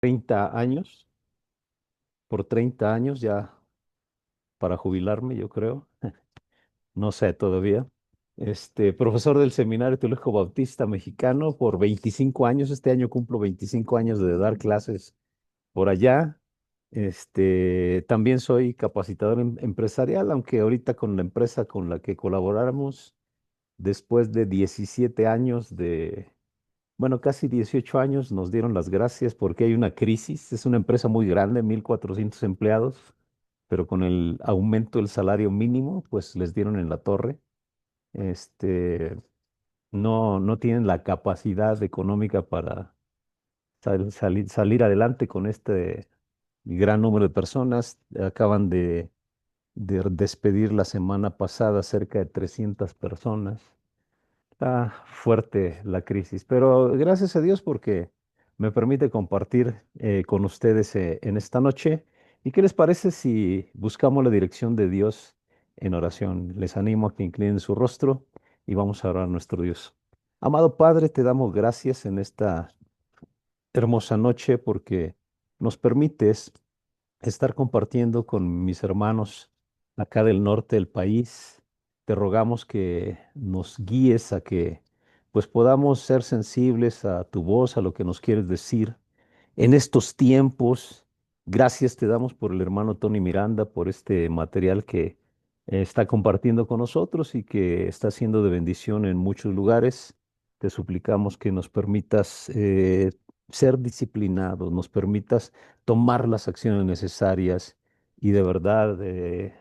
30 años, por 30 años ya para jubilarme, yo creo. No sé todavía. Profesor del Seminario Teológico Bautista Mexicano por 25 años. Este año cumplo 25 años de dar clases por allá. También soy capacitador empresarial, aunque ahorita con la empresa con la que colaboramos, después de 17 años bueno, casi 18 años, nos dieron las gracias porque hay una crisis. Es una empresa muy grande, 1,400 empleados, pero con el aumento del salario mínimo, pues les dieron en la torre. Este, no tienen la capacidad económica para salir adelante con este gran número de personas. Acaban de despedir la semana pasada cerca de 300 personas. Está fuerte la crisis, pero gracias a Dios porque me permite compartir con ustedes en esta noche. ¿Y qué les parece si buscamos la dirección de Dios en oración? Les animo a que inclinen su rostro y vamos a orar a nuestro Dios. Amado Padre, te damos gracias en esta hermosa noche porque nos permites estar compartiendo con mis hermanos acá del norte del país. Te rogamos que nos guíes a que pues podamos ser sensibles a tu voz, a lo que nos quieres decir en estos tiempos. Gracias te damos por el hermano Tony Miranda, por este material que está compartiendo con nosotros y que está siendo de bendición en muchos lugares. Te suplicamos que nos permitas ser disciplinados, nos permitas tomar las acciones necesarias y de verdad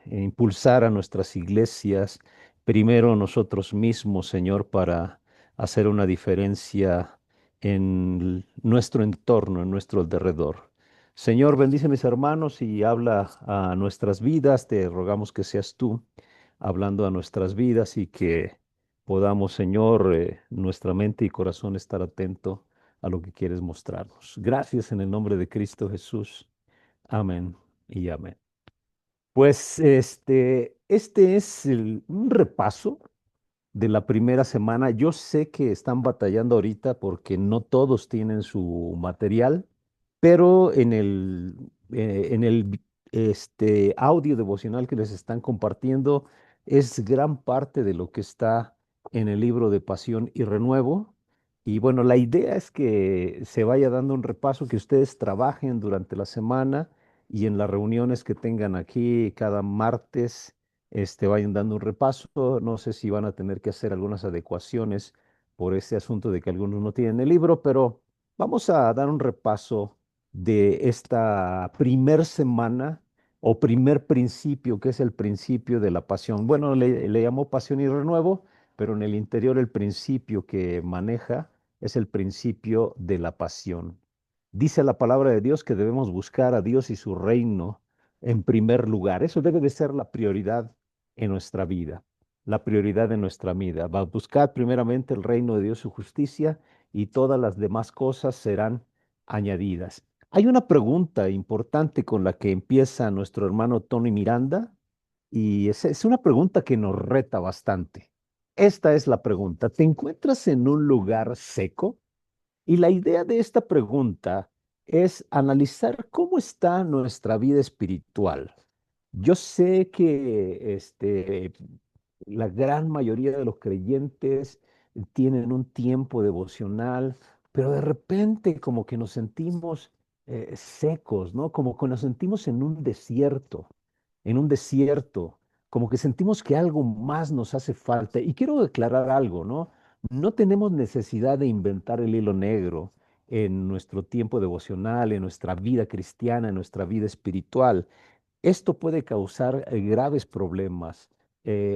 impulsar a nuestras iglesias, primero nosotros mismos, Señor, para hacer una diferencia en nuestro entorno, en nuestro alrededor. Señor, bendice a mis hermanos y habla a nuestras vidas. Te rogamos que seas tú hablando a nuestras vidas y que podamos, Señor, nuestra mente y corazón estar atento a lo que quieres mostrarnos. Gracias en el nombre de Cristo Jesús. Amén y amén. Pues este es un repaso de la primera semana. Yo sé que están batallando ahorita porque no todos tienen su material, pero en el audio devocional que les están compartiendo es gran parte de lo que está en el libro de Pasión y Renuevo. Y bueno, la idea es que se vaya dando un repaso, que ustedes trabajen durante la semana y en las reuniones que tengan aquí cada martes vayan dando un repaso. No sé si van a tener que hacer algunas adecuaciones por ese asunto de que algunos no tienen el libro, pero vamos a dar un repaso de esta primer semana o primer principio, que es el principio de la pasión. Bueno, le llamó pasión y renuevo, pero en el interior el principio que maneja es el principio de la pasión. Dice la palabra de Dios que debemos buscar a Dios y su reino en primer lugar. Eso debe de ser la prioridad en nuestra vida, la prioridad de nuestra vida. Va a buscar primeramente el reino de Dios, su justicia, y todas las demás cosas serán añadidas. Hay una pregunta importante con la que empieza nuestro hermano Tony Miranda, y es una pregunta que nos reta bastante. Esta es la pregunta: ¿te encuentras en un lugar seco? Y la idea de esta pregunta es analizar cómo está nuestra vida espiritual. Yo sé que la gran mayoría de los creyentes tienen un tiempo devocional, pero de repente como que nos sentimos secos, ¿no? Como que nos sentimos en un desierto, como que sentimos que algo más nos hace falta. Y quiero declarar algo, ¿no? No tenemos necesidad de inventar el hilo negro en nuestro tiempo devocional, en nuestra vida cristiana, en nuestra vida espiritual. Esto puede causar graves problemas.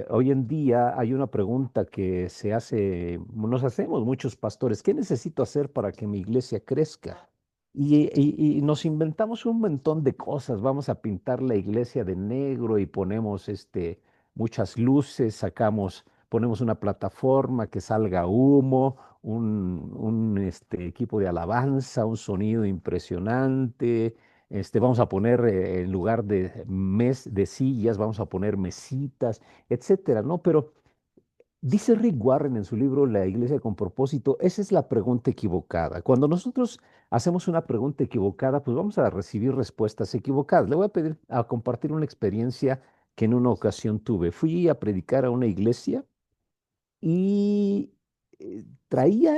Hoy en día hay una pregunta que nos hacemos muchos pastores: ¿qué necesito hacer para que mi iglesia crezca? Y nos inventamos un montón de cosas. Vamos a pintar la iglesia de negro y ponemos muchas luces, ponemos una plataforma que salga humo, un equipo de alabanza, un sonido impresionante. Vamos a poner en lugar de sillas, vamos a poner mesitas, etcétera, ¿no? Pero Dice Rick Warren en su libro La Iglesia con propósito, esa es la pregunta equivocada. Cuando nosotros hacemos una pregunta equivocada, pues vamos a recibir respuestas equivocadas. Le voy a pedir a compartir una experiencia que en una ocasión tuve. Fui a predicar a una iglesia y traía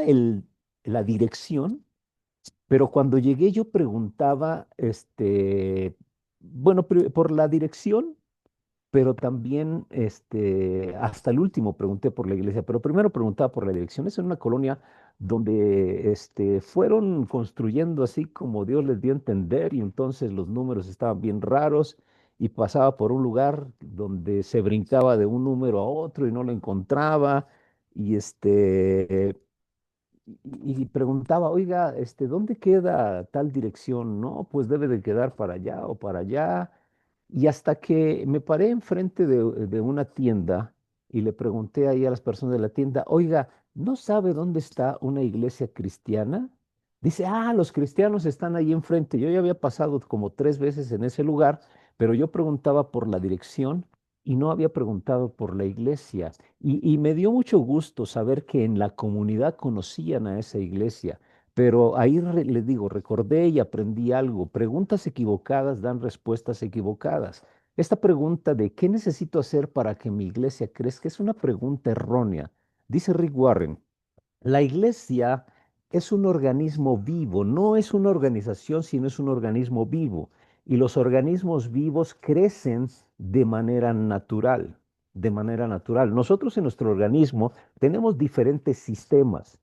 la dirección, pero cuando llegué yo preguntaba, bueno, por la dirección, pero también hasta el último pregunté por la iglesia, pero primero preguntaba por la dirección. Es en una colonia donde fueron construyendo así como Dios les dio a entender y entonces los números estaban bien raros y pasaba por un lugar donde se brincaba de un número a otro y no lo encontraba y y preguntaba, oiga, ¿dónde queda tal dirección? No, pues debe de quedar para allá o para allá. Y hasta que me paré enfrente de una tienda y le pregunté ahí a las personas de la tienda, oiga, ¿no sabe dónde está una iglesia cristiana? Dice, los cristianos están ahí enfrente. Yo ya había pasado como 3 veces en ese lugar, pero yo preguntaba por la dirección y no había preguntado por la iglesia. Y me dio mucho gusto saber que en la comunidad conocían a esa iglesia. Pero ahí les digo, recordé y aprendí algo. Preguntas equivocadas dan respuestas equivocadas. Esta pregunta de ¿qué necesito hacer para que mi iglesia crezca? Es una pregunta errónea. Dice Rick Warren, la iglesia es un organismo vivo, no es una organización, sino es un organismo vivo. Y los organismos vivos crecen de manera natural, de manera natural. Nosotros en nuestro organismo tenemos diferentes sistemas,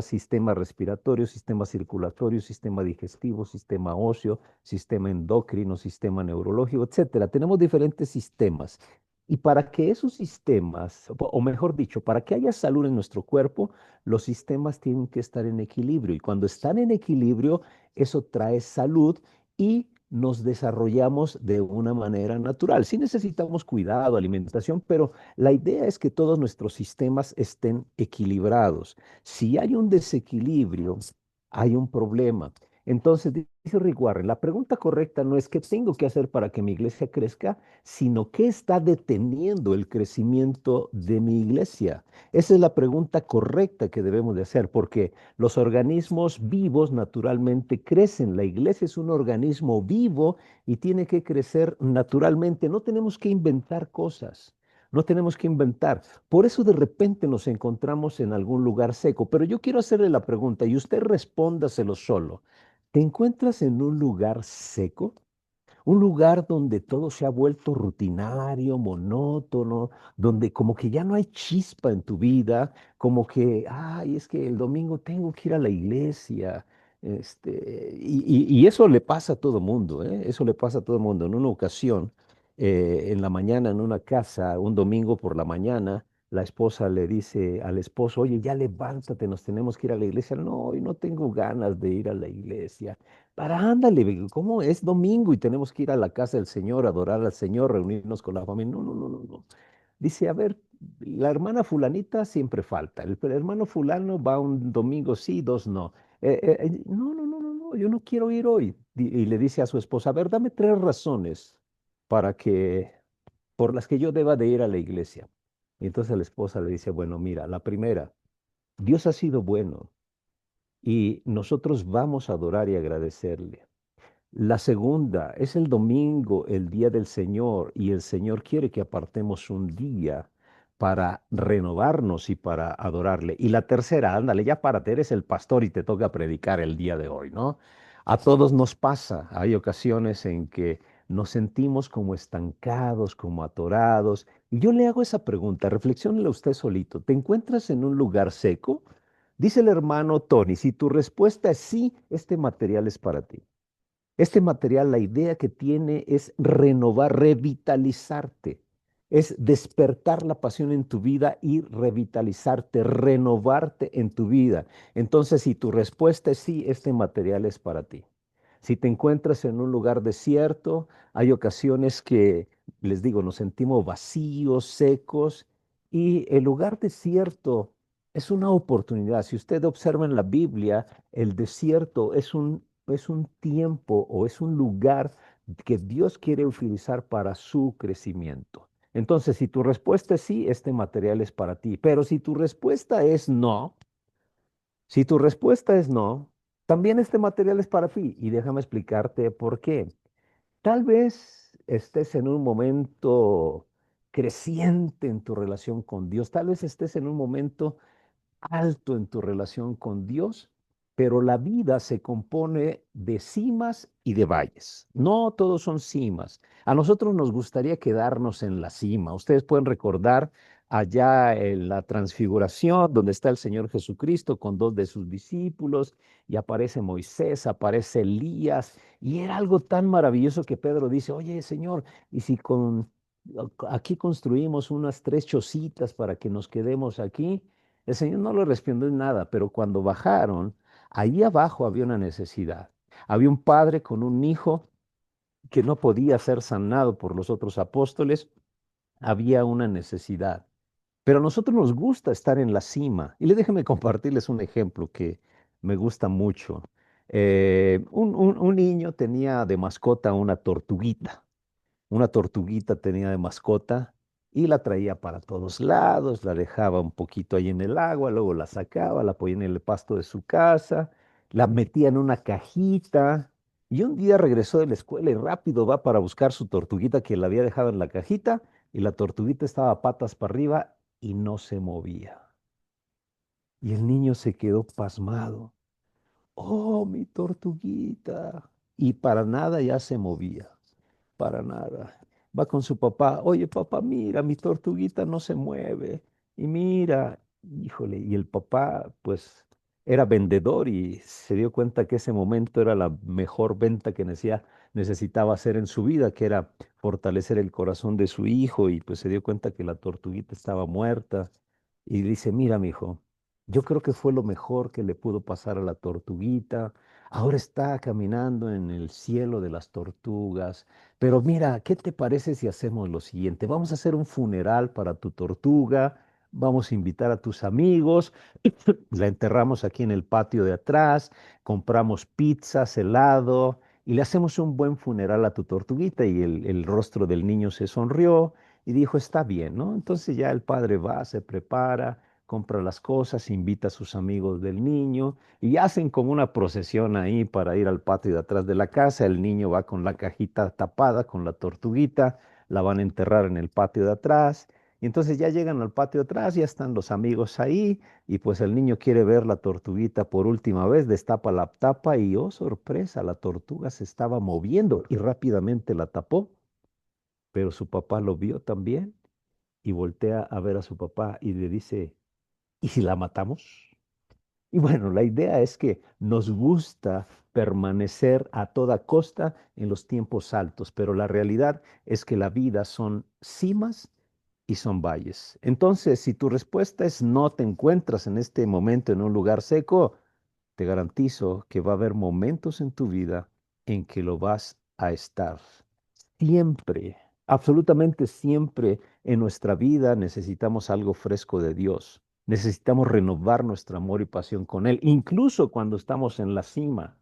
sistema respiratorio, sistema circulatorio, sistema digestivo, sistema óseo, sistema endocrino, sistema neurológico, etcétera. Tenemos diferentes sistemas. Y para que esos sistemas, o mejor dicho, para que haya salud en nuestro cuerpo, los sistemas tienen que estar en equilibrio. Y cuando están en equilibrio, eso trae salud y nos desarrollamos de una manera natural. Sí necesitamos cuidado, alimentación, pero la idea es que todos nuestros sistemas estén equilibrados. Si hay un desequilibrio, hay un problema. Entonces, dice Rick Warren, la pregunta correcta no es qué tengo que hacer para que mi iglesia crezca, sino qué está deteniendo el crecimiento de mi iglesia. Esa es la pregunta correcta que debemos de hacer, porque los organismos vivos naturalmente crecen. La iglesia es un organismo vivo y tiene que crecer naturalmente. No tenemos que inventar cosas. No tenemos que inventar. Por eso de repente nos encontramos en algún lugar seco. Pero yo quiero hacerle la pregunta y usted respóndaselo solo. ¿Te encuentras en un lugar seco? Un lugar donde todo se ha vuelto rutinario, monótono, donde como que ya no hay chispa en tu vida, como que, ay, es que el domingo tengo que ir a la iglesia. Y eso le pasa a todo mundo, ¿eh? Eso le pasa a todo mundo. En una ocasión, en la mañana, en una casa, un domingo por la mañana, la esposa le dice al esposo, oye, ya levántate, nos tenemos que ir a la iglesia. No, hoy no tengo ganas de ir a la iglesia. Para ándale, ¿cómo es domingo y tenemos que ir a la casa del Señor, adorar al Señor, reunirnos con la familia? No, no, no, no, no. Dice, a ver, la hermana fulanita siempre falta. El hermano fulano va un domingo sí, dos no. No, no, no, no, no, yo no quiero ir hoy. Y le dice a su esposa, a ver, dame 3 razones para que, por las que yo deba de ir a la iglesia. Y entonces la esposa le dice, bueno, mira, la primera, Dios ha sido bueno y nosotros vamos a adorar y agradecerle. La segunda es el domingo, el día del Señor, y el Señor quiere que apartemos un día para renovarnos y para adorarle. Y la tercera, ándale, ya párate, eres el pastor y te toca predicar el día de hoy, ¿no? A todos nos pasa, hay ocasiones en que nos sentimos como estancados, como atorados. Y yo le hago esa pregunta, reflexiónela usted solito. ¿Te encuentras en un lugar seco? Dice el hermano Tony, si tu respuesta es sí, este material es para ti. Este material, la idea que tiene es renovar, revitalizarte, es despertar la pasión en tu vida y revitalizarte, renovarte en tu vida. Entonces, si tu respuesta es sí, este material es para ti. Si te encuentras en un lugar desierto, hay ocasiones que, les digo, nos sentimos vacíos, secos, y el lugar desierto es una oportunidad. Si usted observa en la Biblia, el desierto es un tiempo o es un lugar que Dios quiere utilizar para su crecimiento. Entonces, si tu respuesta es sí, este material es para ti. Pero si tu respuesta es no, si tu respuesta es no, también este material es para ti. Y déjame explicarte por qué. Tal vez estés en un momento creciente en tu relación con Dios. Tal vez estés en un momento alto en tu relación con Dios, pero la vida se compone de cimas y de valles. No todos son cimas. A nosotros nos gustaría quedarnos en la cima. Ustedes pueden recordar allá en la transfiguración, donde está el Señor Jesucristo con dos de sus discípulos, y aparece Moisés, aparece Elías, y era algo tan maravilloso que Pedro dice, oye, Señor, ¿y si aquí construimos unas tres chocitas para que nos quedemos aquí? El Señor no le respondió nada, pero cuando bajaron, ahí abajo había una necesidad. Había un padre con un hijo que no podía ser sanado por los otros apóstoles. Había una necesidad. Pero a nosotros nos gusta estar en la cima. Y déjenme compartirles un ejemplo que me gusta mucho. Un niño tenía de mascota una tortuguita. Una tortuguita tenía de mascota y la traía para todos lados, la dejaba un poquito ahí en el agua, luego la sacaba, la ponía en el pasto de su casa, la metía en una cajita y un día regresó de la escuela y rápido va para buscar su tortuguita que la había dejado en la cajita y la tortuguita estaba patas para arriba y no se movía. Y el niño se quedó pasmado. Oh, mi tortuguita. Y para nada ya se movía. Para nada. Va con su papá. Oye, papá, mira, mi tortuguita no se mueve. Y mira, híjole, y el papá, pues, era vendedor y se dio cuenta que ese momento era la mejor venta que necesitaba hacer en su vida, que era fortalecer el corazón de su hijo. Y pues se dio cuenta que la tortuguita estaba muerta. Y dice, mira, mi hijo, yo creo que fue lo mejor que le pudo pasar a la tortuguita. Ahora está caminando en el cielo de las tortugas. Pero mira, ¿qué te parece si hacemos lo siguiente? Vamos a hacer un funeral para tu tortuga, vamos a invitar a tus amigos, la enterramos aquí en el patio de atrás, compramos pizzas, helado y le hacemos un buen funeral a tu tortuguita. Y el rostro del niño se sonrió y dijo, está bien, ¿no? Entonces ya el padre va, se prepara, compra las cosas, invita a sus amigos del niño y hacen como una procesión ahí para ir al patio de atrás de la casa. El niño va con la cajita tapada, con la tortuguita, la van a enterrar en el patio de atrás. Y entonces ya llegan al patio de atrás, ya están los amigos ahí, y pues el niño quiere ver la tortuguita por última vez, destapa la tapa y, oh sorpresa, la tortuga se estaba moviendo y rápidamente la tapó. Pero su papá lo vio también y voltea a ver a su papá y le dice, ¿y si la matamos? Y bueno, la idea es que nos gusta permanecer a toda costa en los tiempos altos, pero la realidad es que la vida son cimas y son valles. Entonces, si tu respuesta es no te encuentras en este momento en un lugar seco, te garantizo que va a haber momentos en tu vida en que lo vas a estar. Siempre, absolutamente siempre en nuestra vida necesitamos algo fresco de Dios. Necesitamos renovar nuestro amor y pasión con Él, incluso cuando estamos en la cima.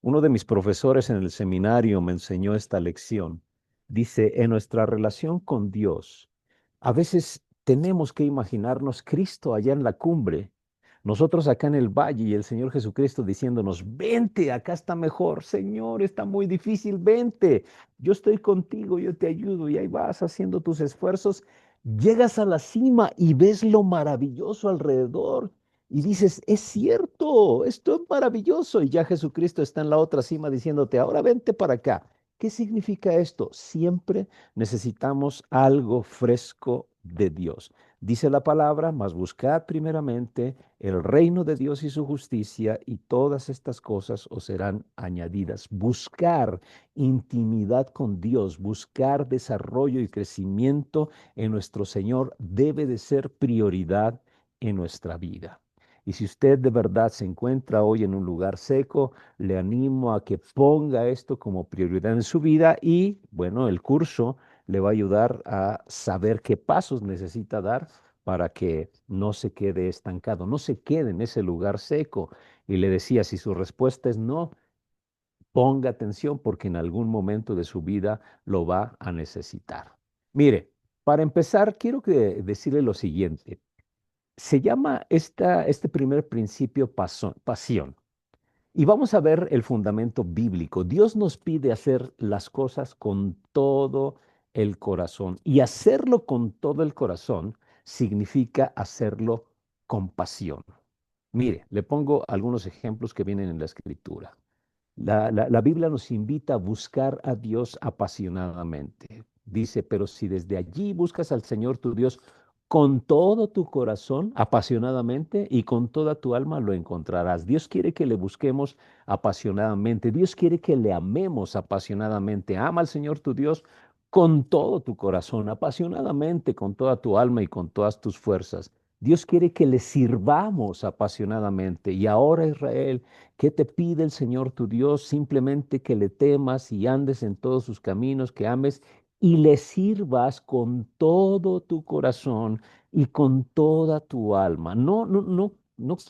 Uno de mis profesores en el seminario me enseñó esta lección. Dice, en nuestra relación con Dios, a veces tenemos que imaginarnos Cristo allá en la cumbre, nosotros acá en el valle y el Señor Jesucristo diciéndonos, vente, acá está mejor, Señor, está muy difícil, vente, yo estoy contigo, yo te ayudo y ahí vas haciendo tus esfuerzos, llegas a la cima y ves lo maravilloso alrededor y dices, es cierto, esto es maravilloso. Y ya Jesucristo está en la otra cima diciéndote, ahora vente para acá. ¿Qué significa esto? Siempre necesitamos algo fresco de Dios. Dice la palabra, mas buscad primeramente el reino de Dios y su justicia, y todas estas cosas os serán añadidas. Buscar intimidad con Dios, buscar desarrollo y crecimiento en nuestro Señor debe de ser prioridad en nuestra vida. Y si usted de verdad se encuentra hoy en un lugar seco, le animo a que ponga esto como prioridad en su vida y, bueno, el curso le va a ayudar a saber qué pasos necesita dar para que no se quede estancado, no se quede en ese lugar seco. Y le decía, si su respuesta es no, ponga atención porque en algún momento de su vida lo va a necesitar. Mire, Para empezar, quiero decirle lo siguiente. Se llama este primer principio pasión. Y vamos a ver el fundamento bíblico. Dios nos pide hacer las cosas con todo el corazón. Y hacerlo con todo el corazón significa hacerlo con pasión. Mire, le pongo algunos ejemplos que vienen en la escritura. La Biblia nos invita a buscar a Dios apasionadamente. Dice, pero si desde allí buscas al Señor tu Dios con todo tu corazón, apasionadamente, y con toda tu alma lo encontrarás. Dios quiere que le busquemos apasionadamente. Dios quiere que le amemos apasionadamente. Ama al Señor tu Dios con todo tu corazón, apasionadamente, con toda tu alma y con todas tus fuerzas. Dios quiere que le sirvamos apasionadamente. Y ahora, Israel, ¿qué te pide el Señor tu Dios? Simplemente que le temas y andes en todos sus caminos, que ames y le sirvas con todo tu corazón y con toda tu alma. No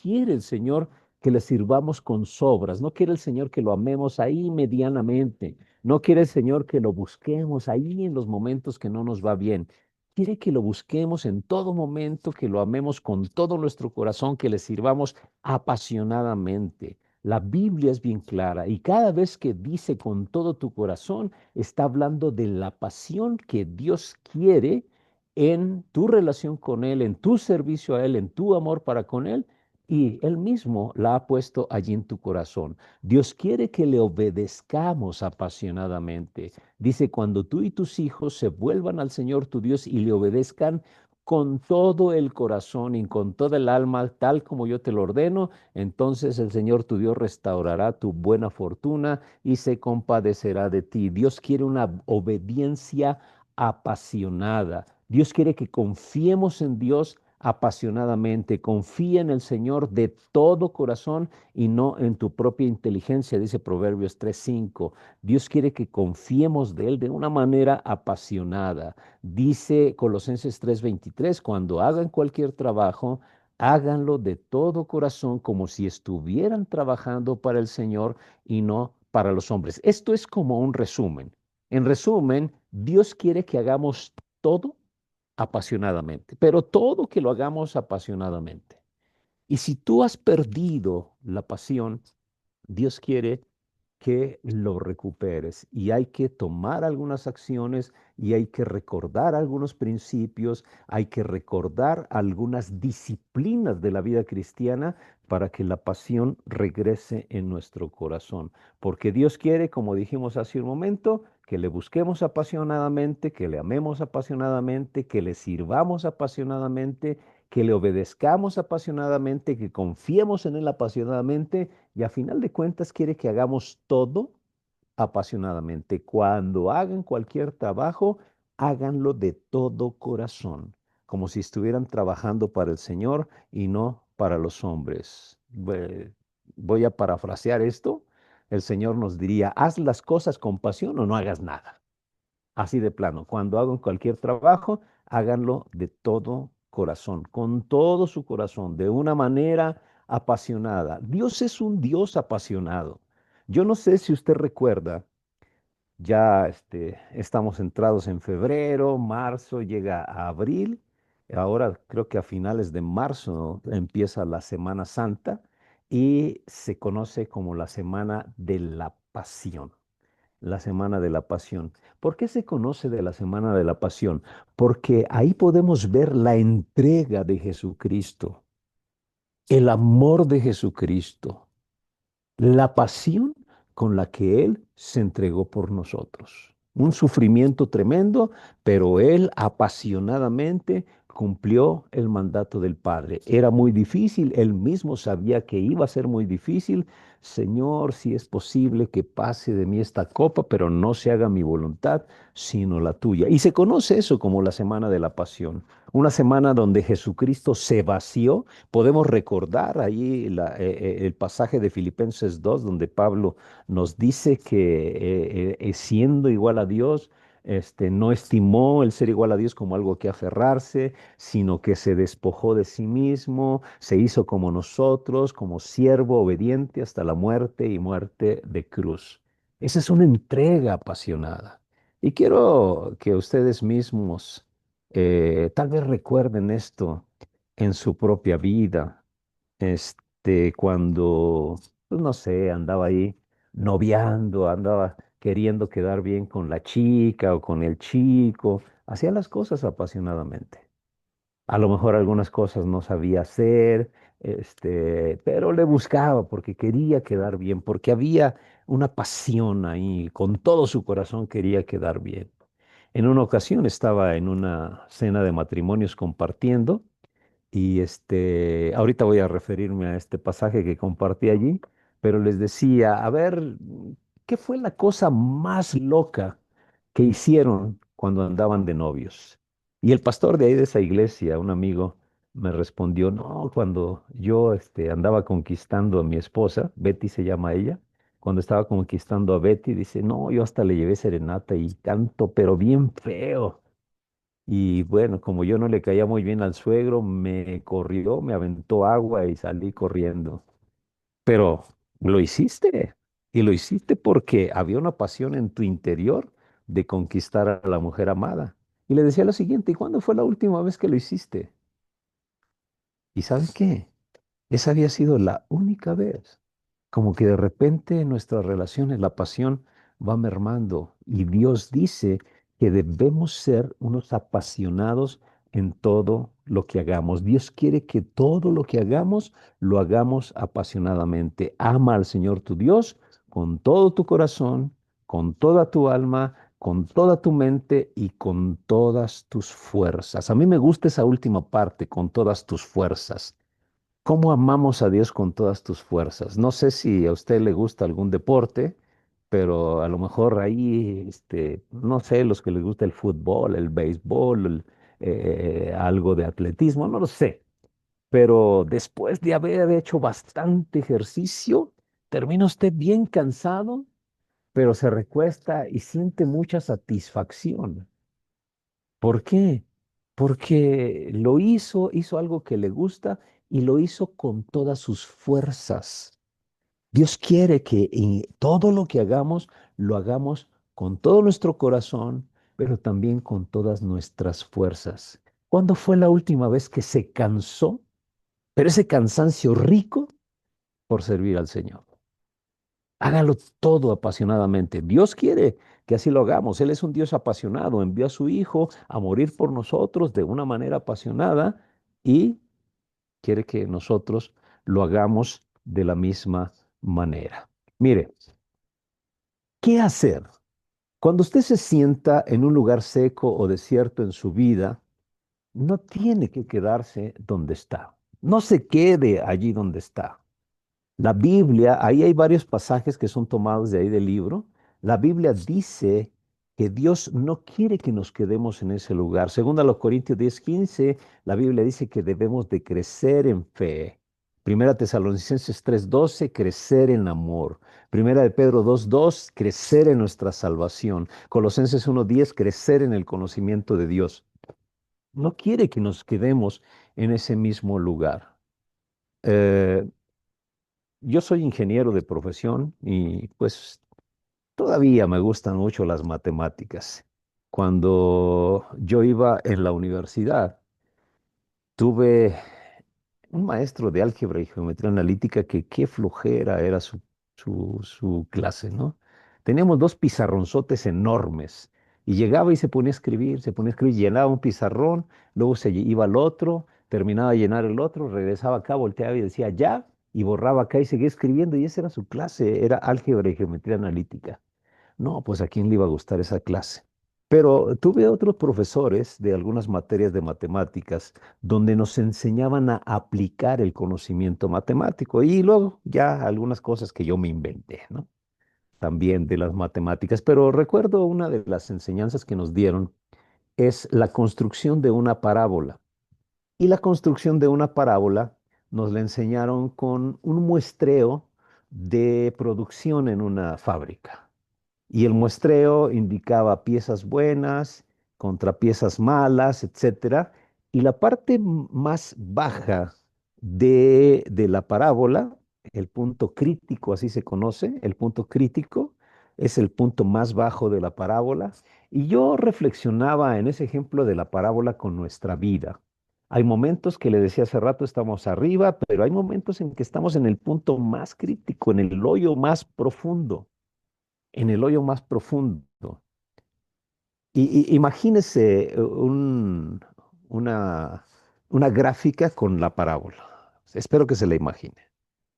quiere el Señor que le sirvamos con sobras, no quiere el Señor que lo amemos ahí medianamente, no quiere el Señor que lo busquemos ahí en los momentos que no nos va bien. Quiere que lo busquemos en todo momento, que lo amemos con todo nuestro corazón, que le sirvamos apasionadamente. La Biblia es bien clara y cada vez que dice con todo tu corazón, está hablando de la pasión que Dios quiere en tu relación con Él, en tu servicio a Él, en tu amor para con Él. Y Él mismo la ha puesto allí en tu corazón. Dios quiere que le obedezcamos apasionadamente. Dice, cuando tú y tus hijos se vuelvan al Señor tu Dios y le obedezcan con todo el corazón y con toda el alma, tal como yo te lo ordeno, entonces el Señor tu Dios restaurará tu buena fortuna y se compadecerá de ti. Dios quiere una obediencia apasionada. Dios quiere que confiemos en Dios apasionadamente. Confía en el Señor de todo corazón y no en tu propia inteligencia, dice Proverbios 3:5. Dios quiere que confiemos de Él de una manera apasionada. Dice Colosenses 3:23, cuando hagan cualquier trabajo, háganlo de todo corazón como si estuvieran trabajando para el Señor y no para los hombres. Esto es como un resumen. En resumen, Dios quiere que hagamos todo apasionadamente, pero todo que lo hagamos apasionadamente. Y si tú has perdido la pasión, Dios quiere que lo recuperes y hay que tomar algunas acciones y hay que recordar algunos principios, hay que recordar algunas disciplinas de la vida cristiana para que la pasión regrese en nuestro corazón. Porque Dios quiere, como dijimos hace un momento, que le busquemos apasionadamente, que le amemos apasionadamente, que le sirvamos apasionadamente, que le obedezcamos apasionadamente, que confiemos en Él apasionadamente y a final de cuentas quiere que hagamos todo apasionadamente. Cuando hagan cualquier trabajo, háganlo de todo corazón, como si estuvieran trabajando para el Señor y no para los hombres. Voy a parafrasear esto. El Señor nos diría, haz las cosas con pasión o no hagas nada. Así de plano, cuando hagan cualquier trabajo, háganlo de todo corazón, con todo su corazón, de una manera apasionada. Dios es un Dios apasionado. Yo no sé si usted recuerda, ya estamos entrados en febrero, marzo, llega a abril. Ahora creo que a finales de marzo empieza la Semana Santa y se conoce como la Semana de la Pasión, la Semana de la Pasión. ¿Por qué se conoce de la Semana de la Pasión? Porque ahí podemos ver la entrega de Jesucristo, el amor de Jesucristo, la pasión con la que Él se entregó por nosotros. Un sufrimiento tremendo, pero Él apasionadamente cumplió el mandato del Padre. Era muy difícil, Él mismo sabía que iba a ser muy difícil. Señor, si es posible que pase de mí esta copa, pero no se haga mi voluntad, sino la tuya. Y se conoce eso como la Semana de la Pasión, una semana donde Jesucristo se vació. Podemos recordar ahí el pasaje de Filipenses 2, donde Pablo nos dice que siendo igual a Dios, no estimó el ser igual a Dios como algo que aferrarse, sino que se despojó de sí mismo, se hizo como nosotros, como siervo obediente hasta la muerte y muerte de cruz. Esa es una entrega apasionada. Y quiero que ustedes mismos Tal vez recuerden esto en su propia vida, cuando, pues no sé, andaba ahí noviando, andaba queriendo quedar bien con la chica o con el chico, hacía las cosas apasionadamente. A lo mejor algunas cosas no sabía hacer, pero le buscaba porque quería quedar bien, porque había una pasión ahí, con todo su corazón quería quedar bien. En una ocasión estaba en una cena de matrimonios compartiendo y ahorita voy a referirme a este pasaje que compartí allí, pero les decía, a ver, ¿qué fue la cosa más loca que hicieron cuando andaban de novios? Y el pastor de ahí de esa iglesia, un amigo, me respondió, no, cuando yo andaba conquistando a mi esposa, Betty se llama ella, cuando estaba conquistando a Betty, dice, no, yo hasta le llevé serenata y canto, pero bien feo. Y bueno, como yo no le caía muy bien al suegro, me corrió, me aventó agua y salí corriendo. Pero lo hiciste. Y lo hiciste porque había una pasión en tu interior de conquistar a la mujer amada. Y le decía lo siguiente, ¿y cuándo fue la última vez que lo hiciste? ¿Y sabes qué? Esa había sido la única vez. Como que de repente en nuestras relaciones la pasión va mermando y Dios dice que debemos ser unos apasionados en todo lo que hagamos. Dios quiere que todo lo que hagamos lo hagamos apasionadamente. Ama al Señor tu Dios con todo tu corazón, con toda tu alma, con toda tu mente y con todas tus fuerzas. A mí me gusta esa última parte, con todas tus fuerzas. ¿Cómo amamos a Dios con todas tus fuerzas? No sé si a usted le gusta algún deporte, pero a lo mejor ahí, no sé, los que les gusta el fútbol, el béisbol, algo de atletismo, no lo sé. Pero después de haber hecho bastante ejercicio, termina usted bien cansado, pero se recuesta y siente mucha satisfacción. ¿Por qué? Porque lo hizo algo que le gusta y lo hizo con todas sus fuerzas. Dios quiere que en todo lo que hagamos, lo hagamos con todo nuestro corazón, pero también con todas nuestras fuerzas. ¿Cuándo fue la última vez que se cansó, pero ese cansancio rico por servir al Señor? Hágalo todo apasionadamente. Dios quiere que así lo hagamos. Él es un Dios apasionado. Envió a su Hijo a morir por nosotros de una manera apasionada y quiere que nosotros lo hagamos de la misma manera. Mire, ¿qué hacer? Cuando usted se sienta en un lugar seco o desierto en su vida, no tiene que quedarse donde está. No se quede allí donde está. La Biblia, ahí hay varios pasajes que son tomados de ahí del libro. La Biblia dice que Dios no quiere que nos quedemos en ese lugar. Según a los Corintios 10:15, la Biblia dice que debemos de crecer en fe. Primera Tesalonicenses 3:12, crecer en amor. Primera de Pedro 2:2, crecer en nuestra salvación. Colosenses 1:10, crecer en el conocimiento de Dios. No quiere que nos quedemos en ese mismo lugar. Eh, yo soy ingeniero de profesión y pues todavía me gustan mucho las matemáticas. Cuando yo iba en la universidad, tuve un maestro de álgebra y geometría analítica que qué flojera era su clase, ¿no? Teníamos dos pizarronzotes enormes y llegaba y se ponía a escribir, llenaba un pizarrón, luego se iba al otro, terminaba de llenar el otro, regresaba acá, volteaba y decía ya, y borraba acá y seguía escribiendo y esa era su clase, era álgebra y geometría analítica. No, pues a quién le iba a gustar esa clase. Pero tuve otros profesores de algunas materias de matemáticas donde nos enseñaban a aplicar el conocimiento matemático y luego ya algunas cosas que yo me inventé, ¿no? También de las matemáticas. Pero recuerdo una de las enseñanzas que nos dieron es la construcción de una parábola. Y la construcción de una parábola nos la enseñaron con un muestreo de producción en una fábrica. Y el muestreo indicaba piezas buenas contra piezas malas, etcétera. Y la parte más baja de la parábola, el punto crítico, así se conoce, el punto crítico, es el punto más bajo de la parábola. Y yo reflexionaba en ese ejemplo de la parábola con nuestra vida. Hay momentos que le decía hace rato estamos arriba, pero hay momentos en que estamos en el punto más crítico, en el hoyo más profundo, en el hoyo más profundo. Imagínese una, una gráfica con la parábola. Espero que se la imagine.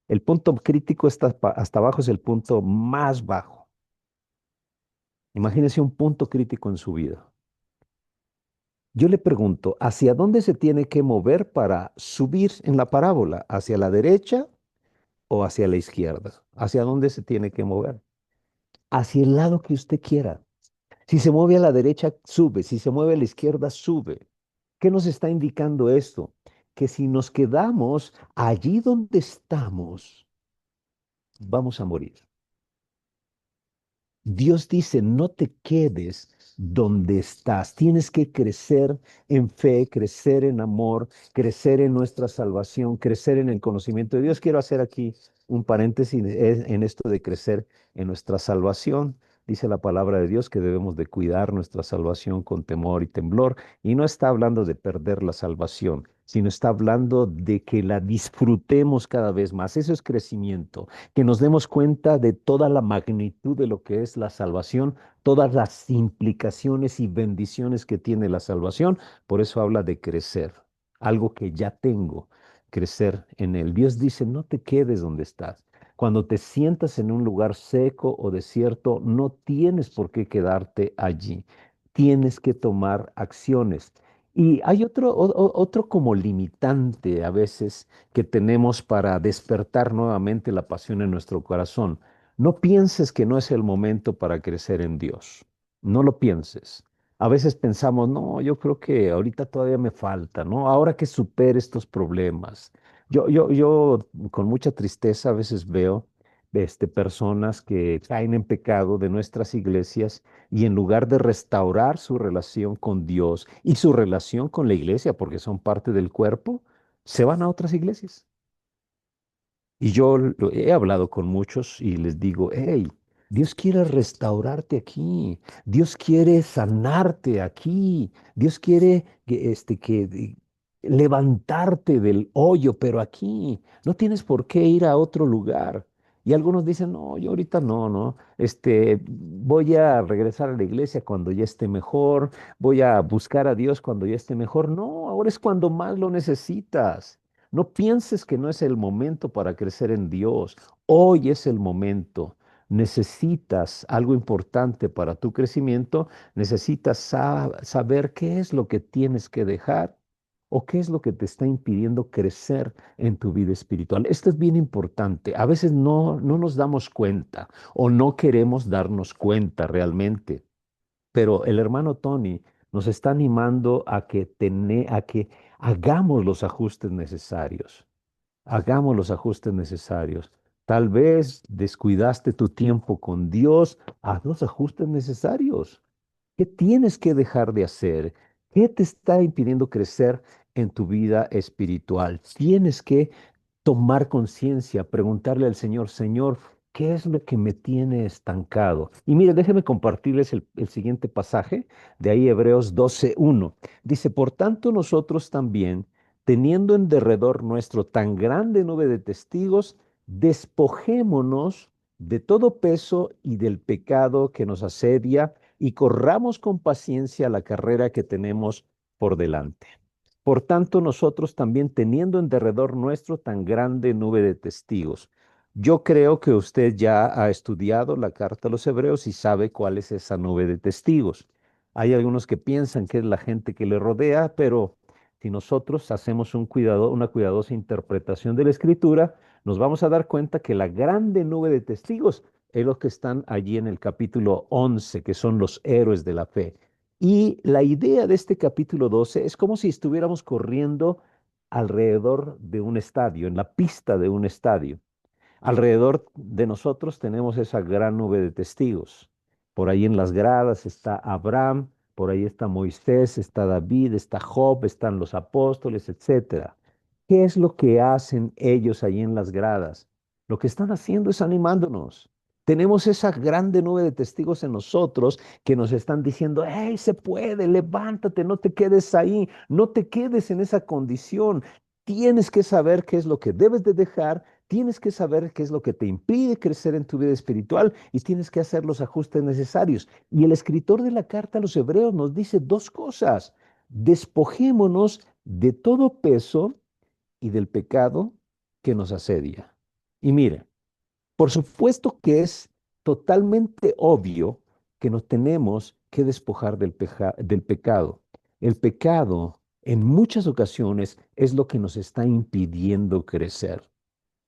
El punto crítico está hasta abajo, es el punto más bajo. Imagínese un punto crítico en su vida. Yo le pregunto, ¿hacia dónde se tiene que mover para subir en la parábola? ¿Hacia la derecha o hacia la izquierda? ¿Hacia dónde se tiene que mover? Hacia el lado que usted quiera. Si se mueve a la derecha, sube. Si se mueve a la izquierda, sube. ¿Qué nos está indicando esto? Que si nos quedamos allí donde estamos, vamos a morir. Dios dice, no te quedes donde estás. Tienes que crecer en fe, crecer en amor, crecer en nuestra salvación, crecer en el conocimiento de Dios. Quiero hacer aquí un paréntesis en esto de crecer en nuestra salvación. Dice la palabra de Dios que debemos de cuidar nuestra salvación con temor y temblor. Y no está hablando de perder la salvación, sino está hablando de que la disfrutemos cada vez más. Eso es crecimiento, que nos demos cuenta de toda la magnitud de lo que es la salvación, todas las implicaciones y bendiciones que tiene la salvación. Por eso habla de crecer, algo que ya tengo, crecer en él. Dios dice, no te quedes donde estás. Cuando te sientas en un lugar seco o desierto, no tienes por qué quedarte allí. Tienes que tomar acciones. Y hay otro como limitante a veces que tenemos para despertar nuevamente la pasión en nuestro corazón. No pienses que no es el momento para crecer en Dios. No lo pienses. A veces pensamos, no, yo creo que ahorita todavía me falta, ¿no? Ahora que supere estos problemas. Yo con mucha tristeza a veces veo personas que caen en pecado de nuestras iglesias y en lugar de restaurar su relación con Dios y su relación con la iglesia, porque son parte del cuerpo, se van a otras iglesias. Y yo he hablado con muchos y les digo, hey, Dios quiere restaurarte aquí, Dios quiere sanarte aquí, Dios quiere levantarte del hoyo, pero aquí no tienes por qué ir a otro lugar. Y algunos dicen, no, yo ahorita no, no, voy a regresar a la iglesia cuando ya esté mejor, voy a buscar a Dios cuando ya esté mejor. No, ahora es cuando más lo necesitas. No pienses que no es el momento para crecer en Dios. Hoy es el momento. Necesitas algo importante para tu crecimiento. Necesitas saber qué es lo que tienes que dejar o qué es lo que te está impidiendo crecer en tu vida espiritual. Esto es bien importante. A veces no nos damos cuenta o no queremos darnos cuenta realmente. Pero el hermano Tony nos está animando a que hagamos los ajustes necesarios. Hagamos los ajustes necesarios. Tal vez descuidaste tu tiempo con Dios. Haz los ajustes necesarios. ¿Qué tienes que dejar de hacer? ¿Qué te está impidiendo crecer en tu vida espiritual? Tienes que tomar conciencia, preguntarle al Señor, Señor, ¿qué es lo que me tiene estancado? Y mire, déjeme compartirles el siguiente pasaje, de ahí Hebreos 12:1. Dice, por tanto nosotros también, teniendo en derredor nuestro tan grande nube de testigos, despojémonos de todo peso y del pecado que nos asedia y corramos con paciencia la carrera que tenemos por delante. Por tanto, nosotros también teniendo en derredor nuestro tan grande nube de testigos. Yo creo que usted ya ha estudiado la carta a los Hebreos y sabe cuál es esa nube de testigos. Hay algunos que piensan que es la gente que le rodea, pero si nosotros hacemos una cuidadosa interpretación de la Escritura, nos vamos a dar cuenta que la grande nube de testigos es los que están allí en el capítulo 11, que son los héroes de la fe. Y la idea de este capítulo 12 es como si estuviéramos corriendo alrededor de un estadio, en la pista de un estadio. Alrededor de nosotros tenemos esa gran nube de testigos. Por ahí en las gradas está Abraham, por ahí está Moisés, está David, está Job, están los apóstoles, etcétera. ¿Qué es lo que hacen ellos allí en las gradas? Lo que están haciendo es animándonos. Tenemos esa grande nube de testigos en nosotros que nos están diciendo, hey, se puede, levántate, no te quedes ahí, no te quedes en esa condición. Tienes que saber qué es lo que debes de dejar, tienes que saber qué es lo que te impide crecer en tu vida espiritual y tienes que hacer los ajustes necesarios. Y el escritor de la carta a los Hebreos nos dice dos cosas. Despojémonos de todo peso y del pecado que nos asedia. Y mire, por supuesto que es totalmente obvio que nos tenemos que despojar del pecado. El pecado en muchas ocasiones es lo que nos está impidiendo crecer.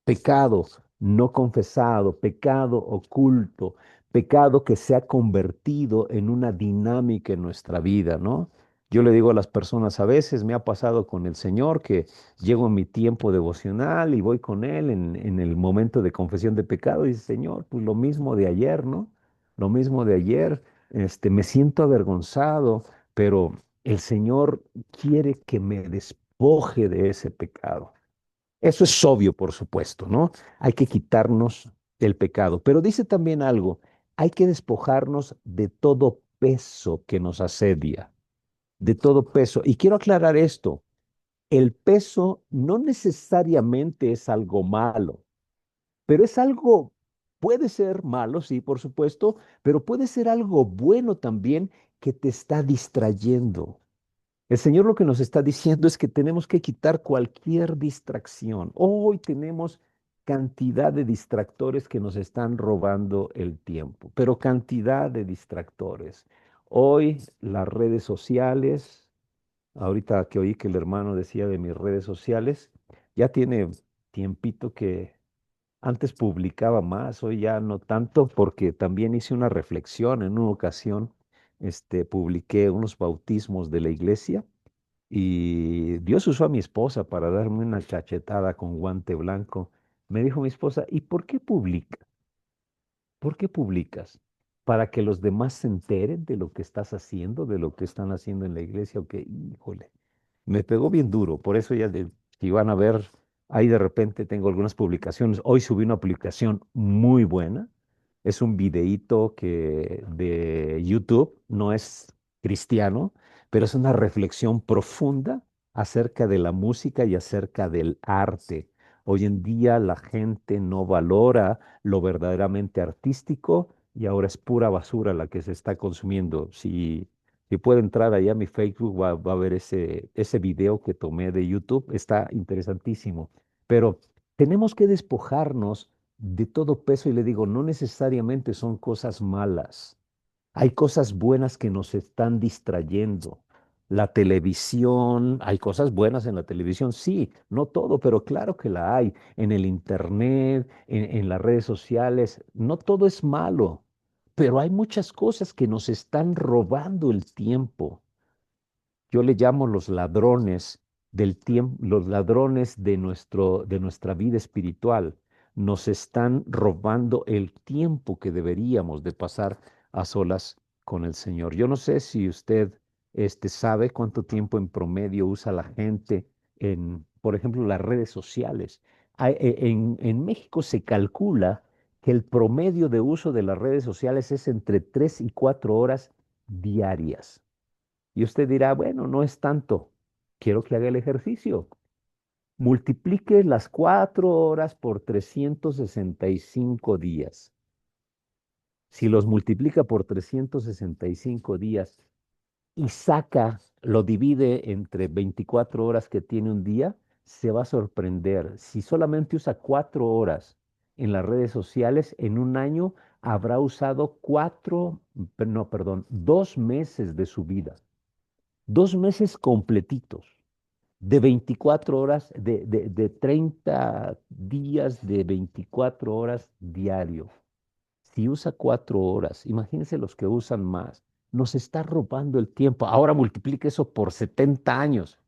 Pecado no confesado, pecado oculto, pecado que se ha convertido en una dinámica en nuestra vida, ¿no? Yo le digo a las personas, a veces me ha pasado con el Señor que llego en mi tiempo devocional y voy con Él en el momento de confesión de pecado y dice, Señor, pues lo mismo de ayer, ¿no? Lo mismo de ayer, me siento avergonzado, pero el Señor quiere que me despoje de ese pecado. Eso es obvio, por supuesto, ¿no? Hay que quitarnos del pecado. Pero dice también algo, hay que despojarnos de todo peso que nos asedia, de todo peso. Y quiero aclarar esto, el peso no necesariamente es algo malo, pero es algo, puede ser malo, sí, por supuesto, pero puede ser algo bueno también que te está distrayendo. El Señor lo que nos está diciendo es que tenemos que quitar cualquier distracción. Hoy tenemos cantidad de distractores que nos están robando el tiempo, pero cantidad de distractores. Hoy las redes sociales, ahorita que oí que el hermano decía de mis redes sociales, ya tiene tiempito que antes publicaba más, hoy ya no tanto, porque también hice una reflexión en una ocasión, publiqué unos bautismos de la iglesia y Dios usó a mi esposa para darme una cachetada con guante blanco. Me dijo mi esposa, ¿y por qué publicas? ¿Por qué publicas? ¿Para que los demás se enteren de lo que estás haciendo, de lo que están haciendo en la iglesia? Ok, híjole, me pegó bien duro. Por eso ya, si van a ver, ahí de repente tengo algunas publicaciones. Hoy subí una publicación muy buena. Es un videíto que de YouTube, no es cristiano, pero es una reflexión profunda acerca de la música y acerca del arte. Hoy en día la gente no valora lo verdaderamente artístico y ahora es pura basura la que se está consumiendo. Si puede entrar allá a mi Facebook, va a ver ese video que tomé de YouTube. Está interesantísimo. Pero tenemos que despojarnos de todo peso y le digo, no necesariamente son cosas malas. Hay cosas buenas que nos están distrayendo. La televisión, hay cosas buenas en la televisión, sí, no todo, pero claro que la hay. En el internet, en las redes sociales, no todo es malo, pero hay muchas cosas que nos están robando el tiempo. Yo le llamo los ladrones del tiempo, los ladrones de nuestra vida espiritual. Nos están robando el tiempo que deberíamos de pasar a solas con el Señor. Yo no sé si usted sabe cuánto tiempo en promedio usa la gente en, por ejemplo, las redes sociales. En México se calcula que el promedio de uso de las redes sociales es entre 3 y 4 horas diarias. Y usted dirá, bueno, no es tanto. Quiero que haga el ejercicio. Multiplique las 4 horas por 365 días. Si los multiplica por 365 días y lo divide entre 24 horas que tiene un día, se va a sorprender. Si solamente usa 4 horas en las redes sociales, en un año habrá usado no, perdón, 2 meses de su vida. 2 meses completitos, de 24 horas, de 30 días de 24 horas diario. Si usa 4 horas, imagínense los que usan más. Nos está robando el tiempo. Ahora multiplique eso por 70 años.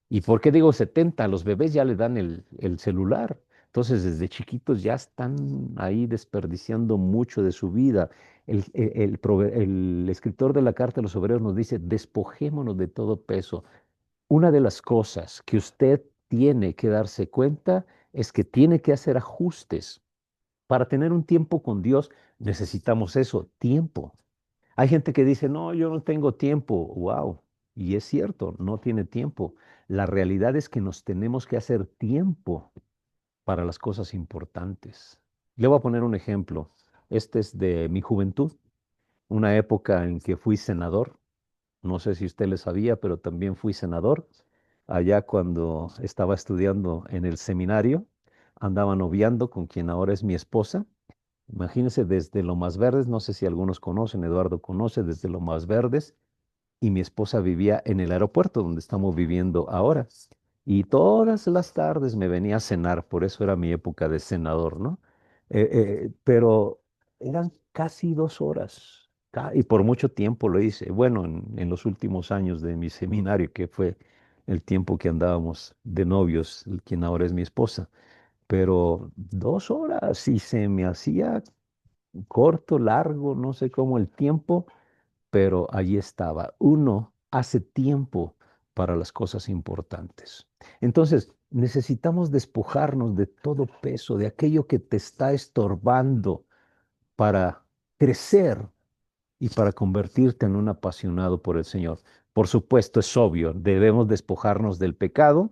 ¿Y por qué digo 70? A los bebés ya le dan el celular. Entonces, desde chiquitos ya están ahí desperdiciando mucho de su vida. El escritor de la Carta de los Obreros nos dice, despojémonos de todo peso. Una de las cosas que usted tiene que darse cuenta es que tiene que hacer ajustes. Para tener un tiempo con Dios necesitamos eso, tiempo. Hay gente que dice, no, yo no tengo tiempo. Wow. Y es cierto, no tiene tiempo. La realidad es que nos tenemos que hacer tiempo para las cosas importantes. Le voy a poner un ejemplo. Este es de mi juventud, una época en que fui senador. No sé si usted le sabía, pero también fui senador. Allá cuando estaba estudiando en el seminario, andaba noviando con quien ahora es mi esposa. Imagínense desde Lomas Verdes, no sé si algunos conocen, Eduardo conoce, desde Lomas Verdes, y mi esposa vivía en el aeropuerto donde estamos viviendo ahora. Y todas las tardes me venía a cenar, por eso era mi época de senador, ¿no? Pero eran casi 2 horas, y por mucho tiempo lo hice. Bueno, en los últimos años de mi seminario, que fue el tiempo que andábamos de novios, quien ahora es mi esposa. Pero 2 horas y se me hacía corto, largo, no sé cómo el tiempo, pero allí estaba. Uno hace tiempo para las cosas importantes. Entonces, necesitamos despojarnos de todo peso, de aquello que te está estorbando para crecer y para convertirte en un apasionado por el Señor. Por supuesto, es obvio, debemos despojarnos del pecado,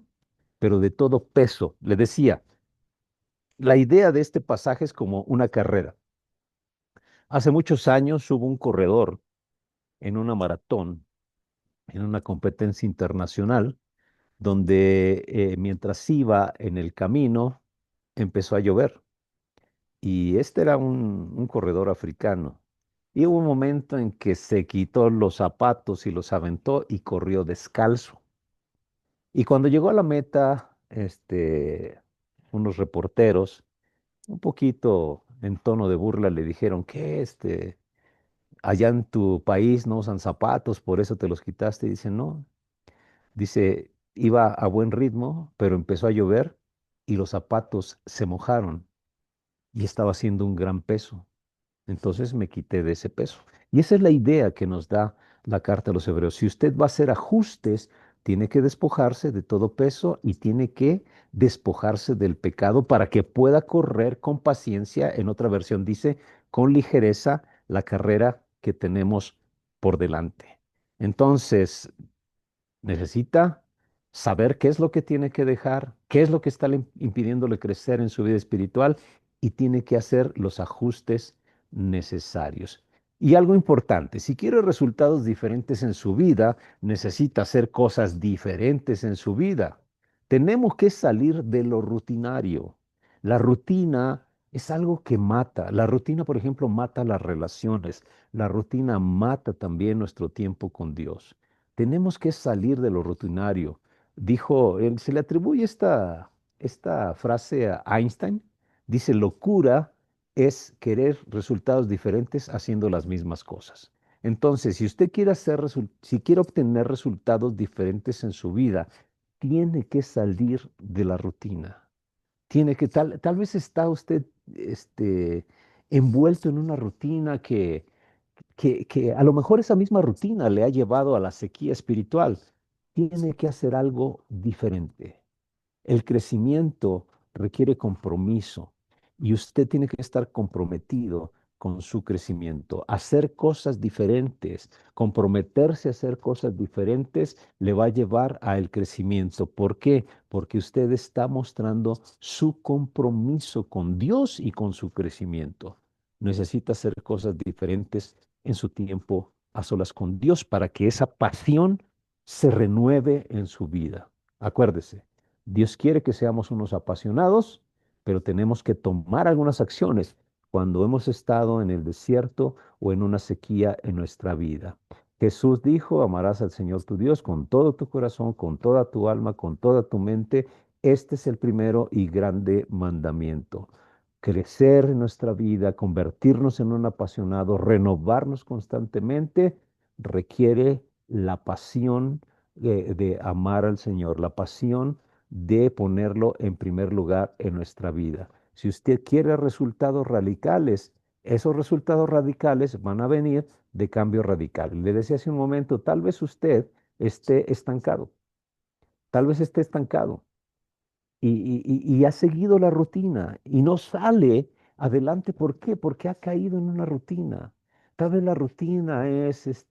pero de todo peso. Le decía, la idea de este pasaje es como una carrera. Hace muchos años hubo un corredor en una maratón, en una competencia internacional, donde mientras iba en el camino empezó a llover. Y este era un corredor africano. Y hubo un momento en que se quitó los zapatos y los aventó y corrió descalzo. Y cuando llegó a la meta, unos reporteros, un poquito en tono de burla, le dijeron que allá en tu país no usan zapatos, por eso te los quitaste. Y dice, no, dice, iba a buen ritmo, pero empezó a llover y los zapatos se mojaron y estaba haciendo un gran peso. Entonces me quité de ese peso. Y esa es la idea que nos da la carta a los hebreos. Si usted va a hacer ajustes, tiene que despojarse de todo peso y tiene que despojarse del pecado para que pueda correr con paciencia. En otra versión dice, con ligereza la carrera que tenemos por delante. Entonces, necesita saber qué es lo que tiene que dejar, qué es lo que está impidiéndole crecer en su vida espiritual y tiene que hacer los ajustes necesarios. Y algo importante, si quiere resultados diferentes en su vida, necesita hacer cosas diferentes en su vida. Tenemos que salir de lo rutinario. La rutina es algo que mata. La rutina, por ejemplo, mata las relaciones. La rutina mata también nuestro tiempo con Dios. Tenemos que salir de lo rutinario. Dijo, se le atribuye esta frase a Einstein. Dice, locura es querer resultados diferentes haciendo las mismas cosas. Entonces, si usted quiere si quiere obtener resultados diferentes en su vida, tiene que salir de la rutina. Tiene que, tal vez está usted envuelto en una rutina que a lo mejor esa misma rutina le ha llevado a la sequía espiritual. Tiene que hacer algo diferente. El crecimiento requiere compromiso y usted tiene que estar comprometido con su crecimiento. Hacer cosas diferentes, comprometerse a hacer cosas diferentes le va a llevar al crecimiento. ¿Por qué? Porque usted está mostrando su compromiso con Dios y con su crecimiento. Necesita hacer cosas diferentes en su tiempo a solas con Dios para que esa pasión se renueve en su vida. Acuérdese. Dios quiere que seamos unos apasionados, pero tenemos que tomar algunas acciones cuando hemos estado en el desierto o en una sequía en nuestra vida. Jesús dijo, amarás al Señor tu Dios con todo tu corazón, con toda tu alma, con toda tu mente. Este es el primero y grande mandamiento. Crecer en nuestra vida, convertirnos en un apasionado, renovarnos constantemente, requiere la pasión de amar al Señor, la pasión de ponerlo en primer lugar en nuestra vida. Si usted quiere resultados radicales, esos resultados radicales van a venir de cambio radical. Le decía hace un momento, tal vez usted esté estancado, tal vez esté estancado y ha seguido la rutina y no sale adelante. ¿Por qué? Porque ha caído en una rutina. Tal vez la rutina es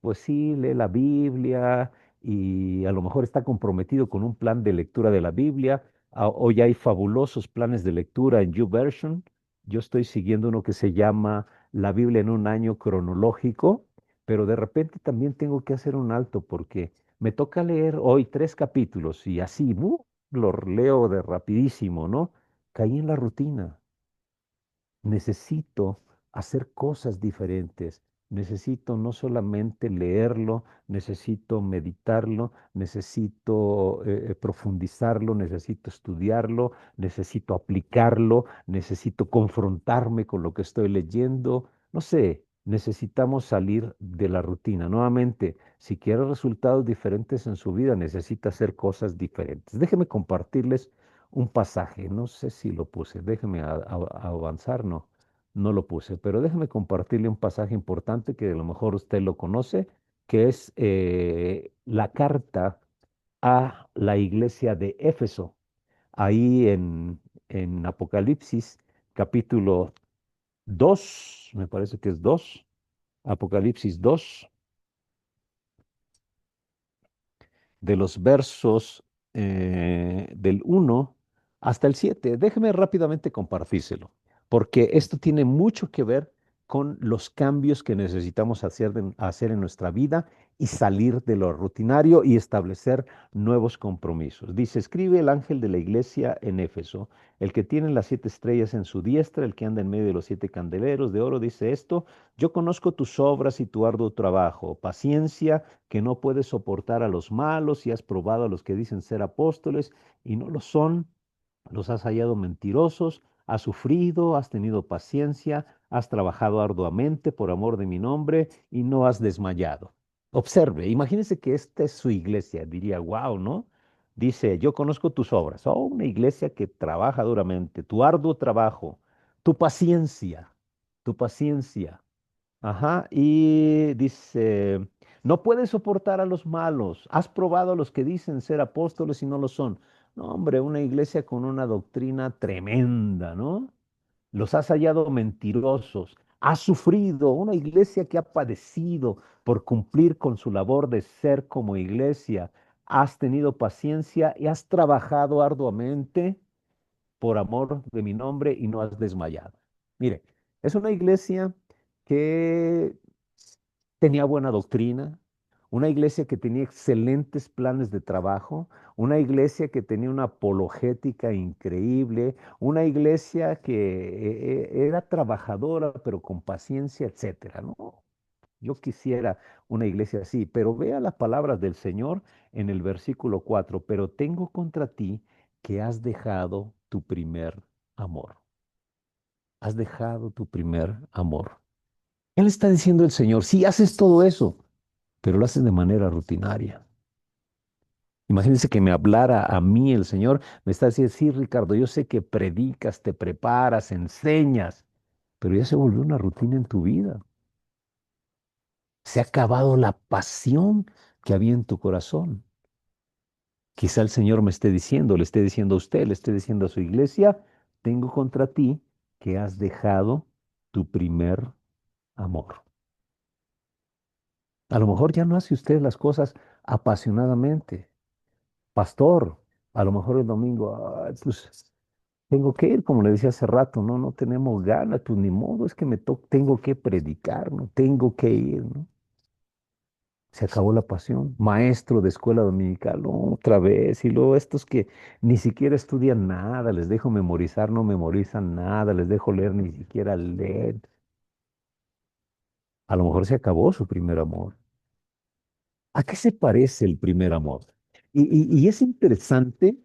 pues sí, lee la Biblia y a lo mejor está comprometido con un plan de lectura de la Biblia. Hoy hay fabulosos planes de lectura en YouVersion. Yo estoy siguiendo uno que se llama La Biblia en un año cronológico, pero de repente también tengo que hacer un alto porque me toca leer hoy 3 capítulos y así, lo leo de rapidísimo, ¿no? Caí en la rutina. Necesito hacer cosas diferentes. Necesito no solamente leerlo, necesito meditarlo, necesito profundizarlo, necesito estudiarlo, necesito aplicarlo, necesito confrontarme con lo que estoy leyendo. No sé, necesitamos salir de la rutina. Nuevamente, si quiere resultados diferentes en su vida, necesita hacer cosas diferentes. Déjeme compartirles un pasaje, no sé si lo puse, déjeme avanzar, no, no lo puse, pero déjeme compartirle un pasaje importante que a lo mejor usted lo conoce, que es la carta a la iglesia de Éfeso, ahí en Apocalipsis capítulo 2, me parece que es 2, Apocalipsis 2 de los versos del 1 hasta el 7. Déjeme rápidamente compartírselo, porque esto tiene mucho que ver con los cambios que necesitamos hacer en nuestra vida y salir de lo rutinario y establecer nuevos compromisos. Dice, escribe el ángel de la iglesia en Éfeso, el que tiene las 7 estrellas en su diestra, el que anda en medio de los 7 candeleros de oro, dice esto, yo conozco tus obras y tu arduo trabajo, paciencia, que no puedes soportar a los malos y has probado a los que dicen ser apóstoles y no lo son, los has hallado mentirosos, has sufrido, has tenido paciencia, has trabajado arduamente por amor de mi nombre y no has desmayado. Observe, imagínese que esta es su iglesia, diría, wow, ¿no? Dice, yo conozco tus obras, oh, una iglesia que trabaja duramente, tu arduo trabajo, tu paciencia. Ajá, y dice, no puedes soportar a los malos, has probado a los que dicen ser apóstoles y no lo son. No, hombre, una iglesia con una doctrina tremenda, ¿no? Los has hallado mentirosos, has sufrido, una iglesia que ha padecido por cumplir con su labor de ser como iglesia. Has tenido paciencia y has trabajado arduamente por amor de mi nombre y no has desmayado. Mire, es una iglesia que tenía buena doctrina, una iglesia que tenía excelentes planes de trabajo, una iglesia que tenía una apologética increíble, una iglesia que era trabajadora pero con paciencia, etcétera, ¿no? Yo quisiera una iglesia así, pero vea las palabras del Señor en el versículo 4, pero tengo contra ti que has dejado tu primer amor. Has dejado tu primer amor. ¿Qué le está diciendo el Señor? Sí, haces todo eso, pero lo haces de manera rutinaria. Imagínense que me hablara a mí el Señor, me está diciendo, sí, Ricardo, yo sé que predicas, te preparas, enseñas, pero ya se volvió una rutina en tu vida. Se ha acabado la pasión que había en tu corazón. Quizá el Señor me esté diciendo, le esté diciendo a usted, le esté diciendo a su iglesia, tengo contra ti que has dejado tu primer amor. A lo mejor ya no hace usted las cosas apasionadamente. Pastor, a lo mejor el domingo, "Ay, pues tengo que ir, como le decía hace rato, no, no tenemos ganas, pues ni modo, es que tengo que predicar, no tengo que ir, ¿no? Se acabó la pasión. Maestro de escuela dominical, otra vez. Y luego estos que ni siquiera estudian nada, les dejo memorizar, no memorizan nada, les dejo leer, ni siquiera leen. A lo mejor se acabó su primer amor. ¿A qué se parece el primer amor? Y es interesante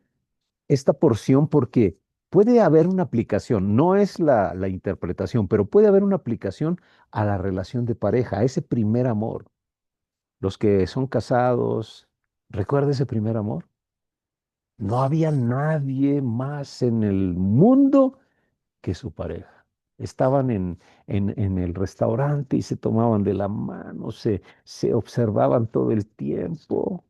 esta porción porque puede haber una aplicación, no es la interpretación, pero puede haber una aplicación a la relación de pareja, a ese primer amor. Los que son casados, ¿recuerda ese primer amor? No había nadie más en el mundo que su pareja. Estaban en el restaurante y se tomaban de la mano, se observaban todo el tiempo.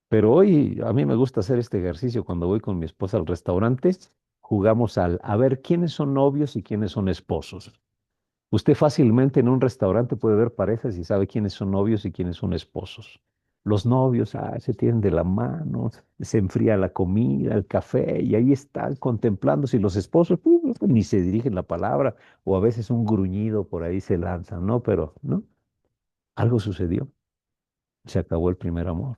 Pero hoy a mí me gusta hacer este ejercicio cuando voy con mi esposa al restaurante. jugamos al a ver quiénes son novios y quiénes son esposos. Usted fácilmente en un restaurante puede ver parejas y sabe quiénes son novios y quiénes son esposos. Los novios, se tienen de la mano, se enfría la comida, el café, y ahí están contemplándose. Y los esposos, ni se dirigen la palabra, o a veces un gruñido por ahí se lanzan, ¿no? Pero, ¿no? Algo sucedió. Se acabó el primer amor.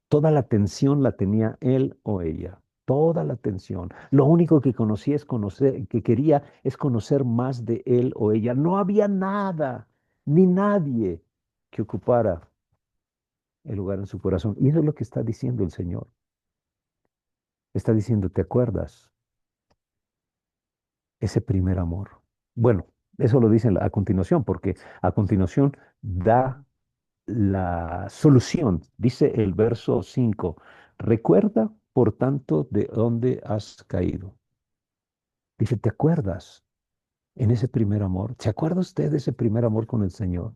Toda la atención la tenía él o ella. Toda la atención. Lo único que conocía es conocer, que quería es conocer más de él o ella. No había nada, ni nadie que ocupara el lugar en su corazón. Y eso es lo que está diciendo el Señor. Está diciendo, ¿te acuerdas? Ese primer amor. Bueno, eso lo dice a continuación, porque a continuación da la solución. Dice el verso 5: recuerda, por tanto, de dónde has caído. Dice, ¿te acuerdas en ese primer amor? ¿Se acuerda usted de ese primer amor con el Señor?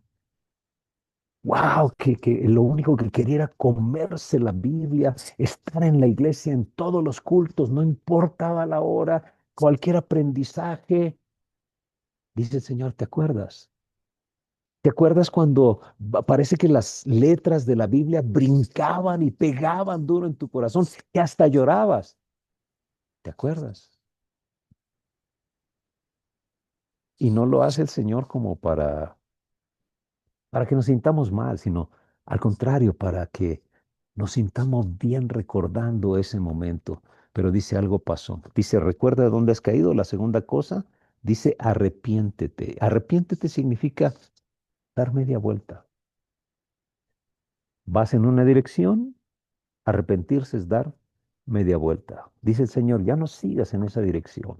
¡Wow! Que lo único que quería era comerse la Biblia, estar en la iglesia, en todos los cultos, no importaba la hora, cualquier aprendizaje. Dice el Señor, ¿te acuerdas? ¿Te acuerdas cuando parece que las letras de la Biblia brincaban y pegaban duro en tu corazón, que hasta llorabas? ¿Te acuerdas? Y no lo hace el Señor como para que nos sintamos mal, sino al contrario, para que nos sintamos bien recordando ese momento. Pero dice, algo pasó. Dice, recuerda de dónde has caído. La segunda cosa, dice, arrepiéntete. Arrepiéntete significa dar media vuelta. Vas en una dirección. Arrepentirse es dar media vuelta. Dice el Señor, ya no sigas en esa dirección.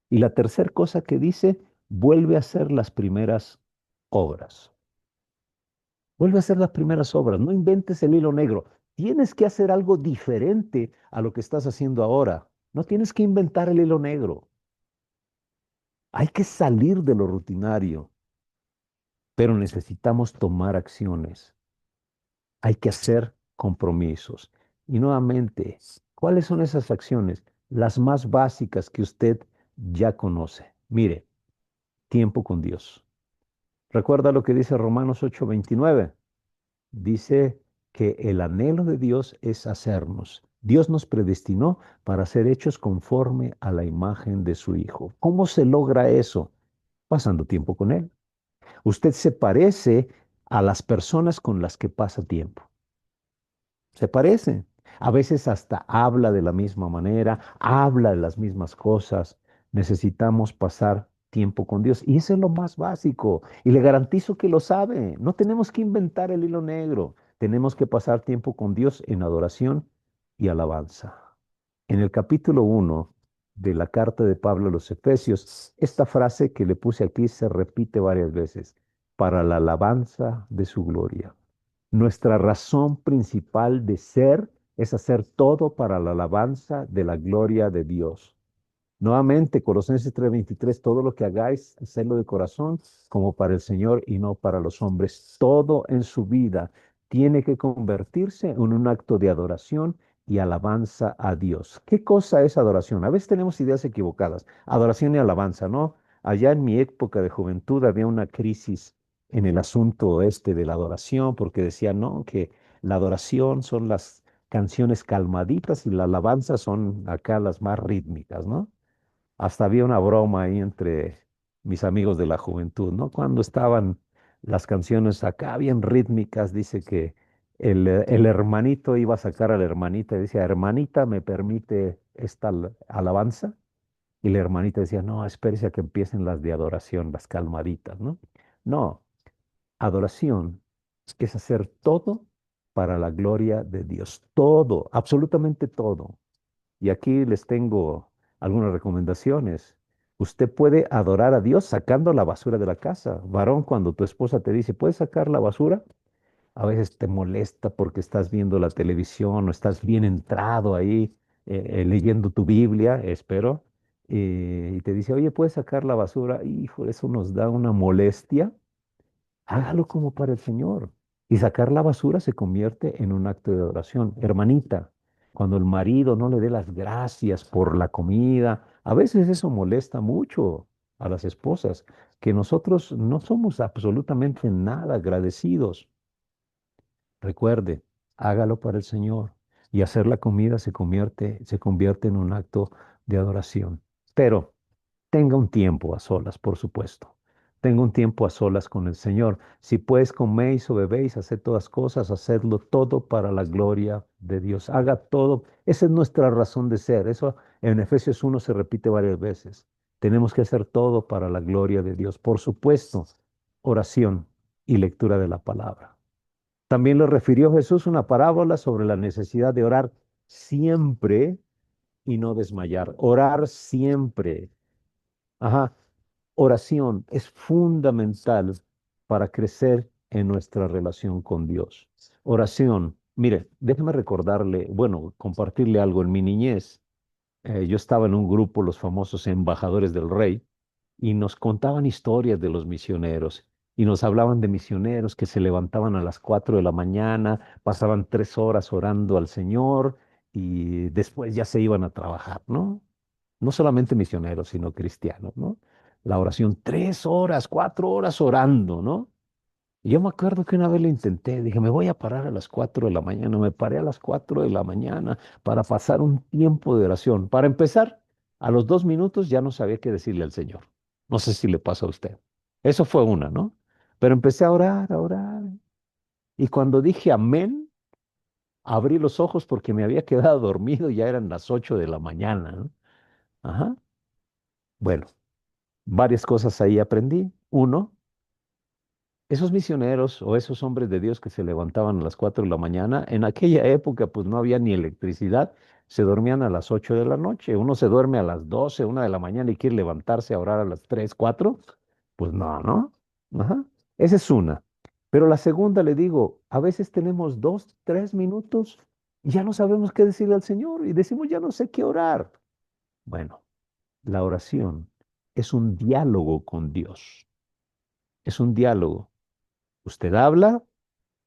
Y la tercera cosa que dice, vuelve a hacer las primeras obras. Vuelve a hacer las primeras obras. No inventes el hilo negro. Tienes que hacer algo diferente a lo que estás haciendo ahora. No tienes que inventar el hilo negro. Hay que salir de lo rutinario, pero necesitamos tomar acciones. Hay que hacer compromisos. Y nuevamente, ¿cuáles son esas acciones? Las más básicas que usted ya conoce. Mire, tiempo con Dios. Recuerda lo que dice Romanos 8:29. Dice que el anhelo de Dios es hacernos. Dios nos predestinó para ser hechos conforme a la imagen de su Hijo. ¿Cómo se logra eso? Pasando tiempo con Él. Usted se parece a las personas con las que pasa tiempo. Se parece. A veces hasta habla de la misma manera, habla de las mismas cosas. Necesitamos pasar tiempo con Dios. Y eso es lo más básico. Y le garantizo que lo sabe. No tenemos que inventar el hilo negro. Tenemos que pasar tiempo con Dios en adoración y alabanza. En el capítulo 1 de la carta de Pablo a los Efesios, esta frase que le puse aquí se repite varias veces: para la alabanza de su gloria. Nuestra razón principal de ser es hacer todo para la alabanza de la gloria de Dios. Nuevamente, Colosenses 3:23, todo lo que hagáis, hacedlo de corazón, como para el Señor y no para los hombres. Todo en su vida tiene que convertirse en un acto de adoración y alabanza a Dios. ¿Qué cosa es adoración? A veces tenemos ideas equivocadas. Adoración y alabanza, ¿no? Allá en mi época de juventud había una crisis en el asunto este de la adoración, porque decían, no, que la adoración son las canciones calmaditas y la alabanza son acá las más rítmicas, ¿no? Hasta había una broma ahí entre mis amigos de la juventud, ¿no? Cuando estaban las canciones acá bien rítmicas, dice que el hermanito iba a sacar a la hermanita y decía, hermanita, ¿me permite esta alabanza? Y la hermanita decía, no, espérese a que empiecen las de adoración, las calmaditas, ¿no? No, adoración es hacer todo para la gloria de Dios, todo, absolutamente todo. Y aquí les tengo algunas recomendaciones. Usted puede adorar a Dios sacando la basura de la casa. Varón, cuando tu esposa te dice, ¿puedes sacar la basura? A veces te molesta porque estás viendo la televisión o estás bien entrado ahí leyendo tu Biblia, espero, y te dice, oye, ¿puedes sacar la basura? Hijo, eso nos da una molestia. Hágalo como para el Señor. Y sacar la basura se convierte en un acto de adoración. Hermanita, cuando el marido no le dé las gracias por la comida, A veces eso molesta mucho a las esposas, que nosotros no somos absolutamente nada agradecidos. Recuerde, hágalo para el Señor y hacer la comida se convierte en un acto de adoración. Pero tenga un tiempo a solas, por supuesto. Tenga un tiempo a solas con el Señor. Si pues coméis o bebéis, haced todas cosas, hacedlo todo para la gloria de Dios. Haga todo. Esa es nuestra razón de ser. Eso en Efesios 1 se repite varias veces. Tenemos que hacer todo para la gloria de Dios. Por supuesto, oración y lectura de la palabra. También le refirió Jesús una parábola sobre la necesidad de orar siempre y no desmayar. Orar siempre. Ajá. Oración es fundamental para crecer en nuestra relación con Dios. Oración. Mire, déjeme recordarle, bueno, compartirle algo. En mi niñez, yo estaba en un grupo, los famosos embajadores del rey, y nos contaban historias de los misioneros y nos hablaban de misioneros que se levantaban a las 4 de la mañana, pasaban 3 horas orando al Señor y después ya se iban a trabajar, ¿no? No solamente misioneros, sino cristianos, ¿no? La oración, 3 horas, 4 horas orando, ¿no? Y yo me acuerdo que una vez lo intenté, dije, me voy a parar a las 4 de la mañana, me paré a las 4 de la mañana para pasar un tiempo de oración. Para empezar, a los 2 minutos ya no sabía qué decirle al Señor. No sé si le pasa a usted. Eso fue una, ¿no? Pero empecé a orar, a orar. Y cuando dije amén, abrí los ojos porque me había quedado dormido, ya eran las 8 de la mañana, ¿no? Ajá. Bueno, varias cosas ahí aprendí. Uno, esos misioneros o esos hombres de Dios que se levantaban a las 4 de la mañana, en aquella época pues no había ni electricidad, se dormían a las 8 de la noche. Uno se duerme a las 12, 1 de la mañana y quiere levantarse a orar a las 3, 4. Pues no, ¿no? Ajá. Esa es una. Pero la segunda, le digo, a veces tenemos 2, 3 minutos y ya no sabemos qué decirle al Señor y decimos, ya no sé qué orar. Bueno, la oración es un diálogo con Dios. Es un diálogo. Usted habla,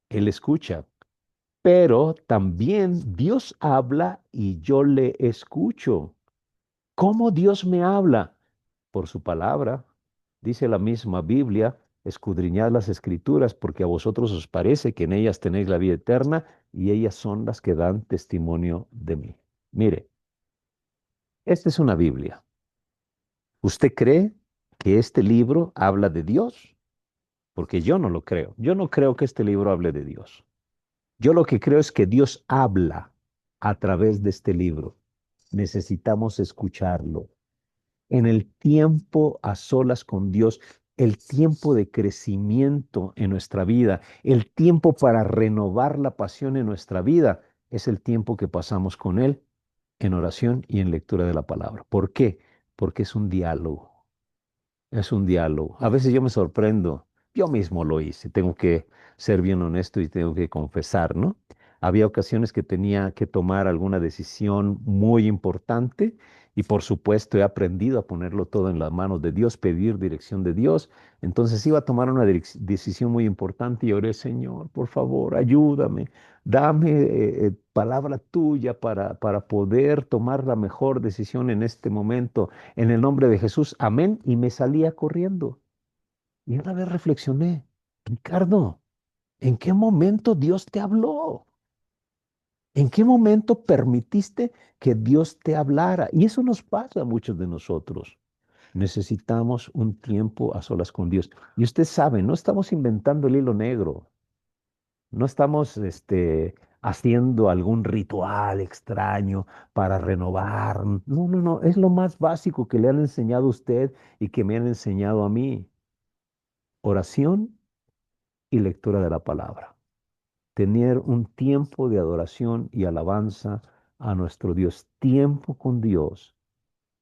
Él escucha, pero también Dios habla y yo le escucho. ¿Cómo Dios me habla? Por su palabra. Dice la misma Biblia, escudriñad las escrituras porque a vosotros os parece que en ellas tenéis la vida eterna y ellas son las que dan testimonio de mí. Mire, esta es una Biblia. ¿Usted cree que este libro habla de Dios? Porque yo no lo creo. Yo no creo que este libro hable de Dios. Yo lo que creo es que Dios habla a través de este libro. Necesitamos escucharlo. En el tiempo a solas con Dios, el tiempo de crecimiento en nuestra vida, el tiempo para renovar la pasión en nuestra vida, es el tiempo que pasamos con Él en oración y en lectura de la palabra. ¿Por qué? Porque es un diálogo. Es un diálogo. A veces yo me sorprendo. Yo mismo lo hice. Tengo que ser bien honesto y tengo que confesar, ¿no? Había ocasiones que tenía que tomar alguna decisión muy importante y por supuesto he aprendido a ponerlo todo en las manos de Dios, pedir dirección de Dios. Entonces iba a tomar una decisión muy importante y oré, Señor, por favor, ayúdame, dame palabra tuya para poder tomar la mejor decisión en este momento. En el nombre de Jesús, amén. Y me salía corriendo. Y una vez reflexioné, Ricardo, ¿en qué momento Dios te habló? ¿En qué momento permitiste que Dios te hablara? Y eso nos pasa a muchos de nosotros. Necesitamos un tiempo a solas con Dios. Y usted sabe, no estamos inventando el hilo negro. No estamos haciendo algún ritual extraño para renovar. No, no, no. Es lo más básico que le han enseñado a usted y que me han enseñado a mí. Oración y lectura de la palabra. Tener un tiempo de adoración y alabanza a nuestro Dios. Tiempo con Dios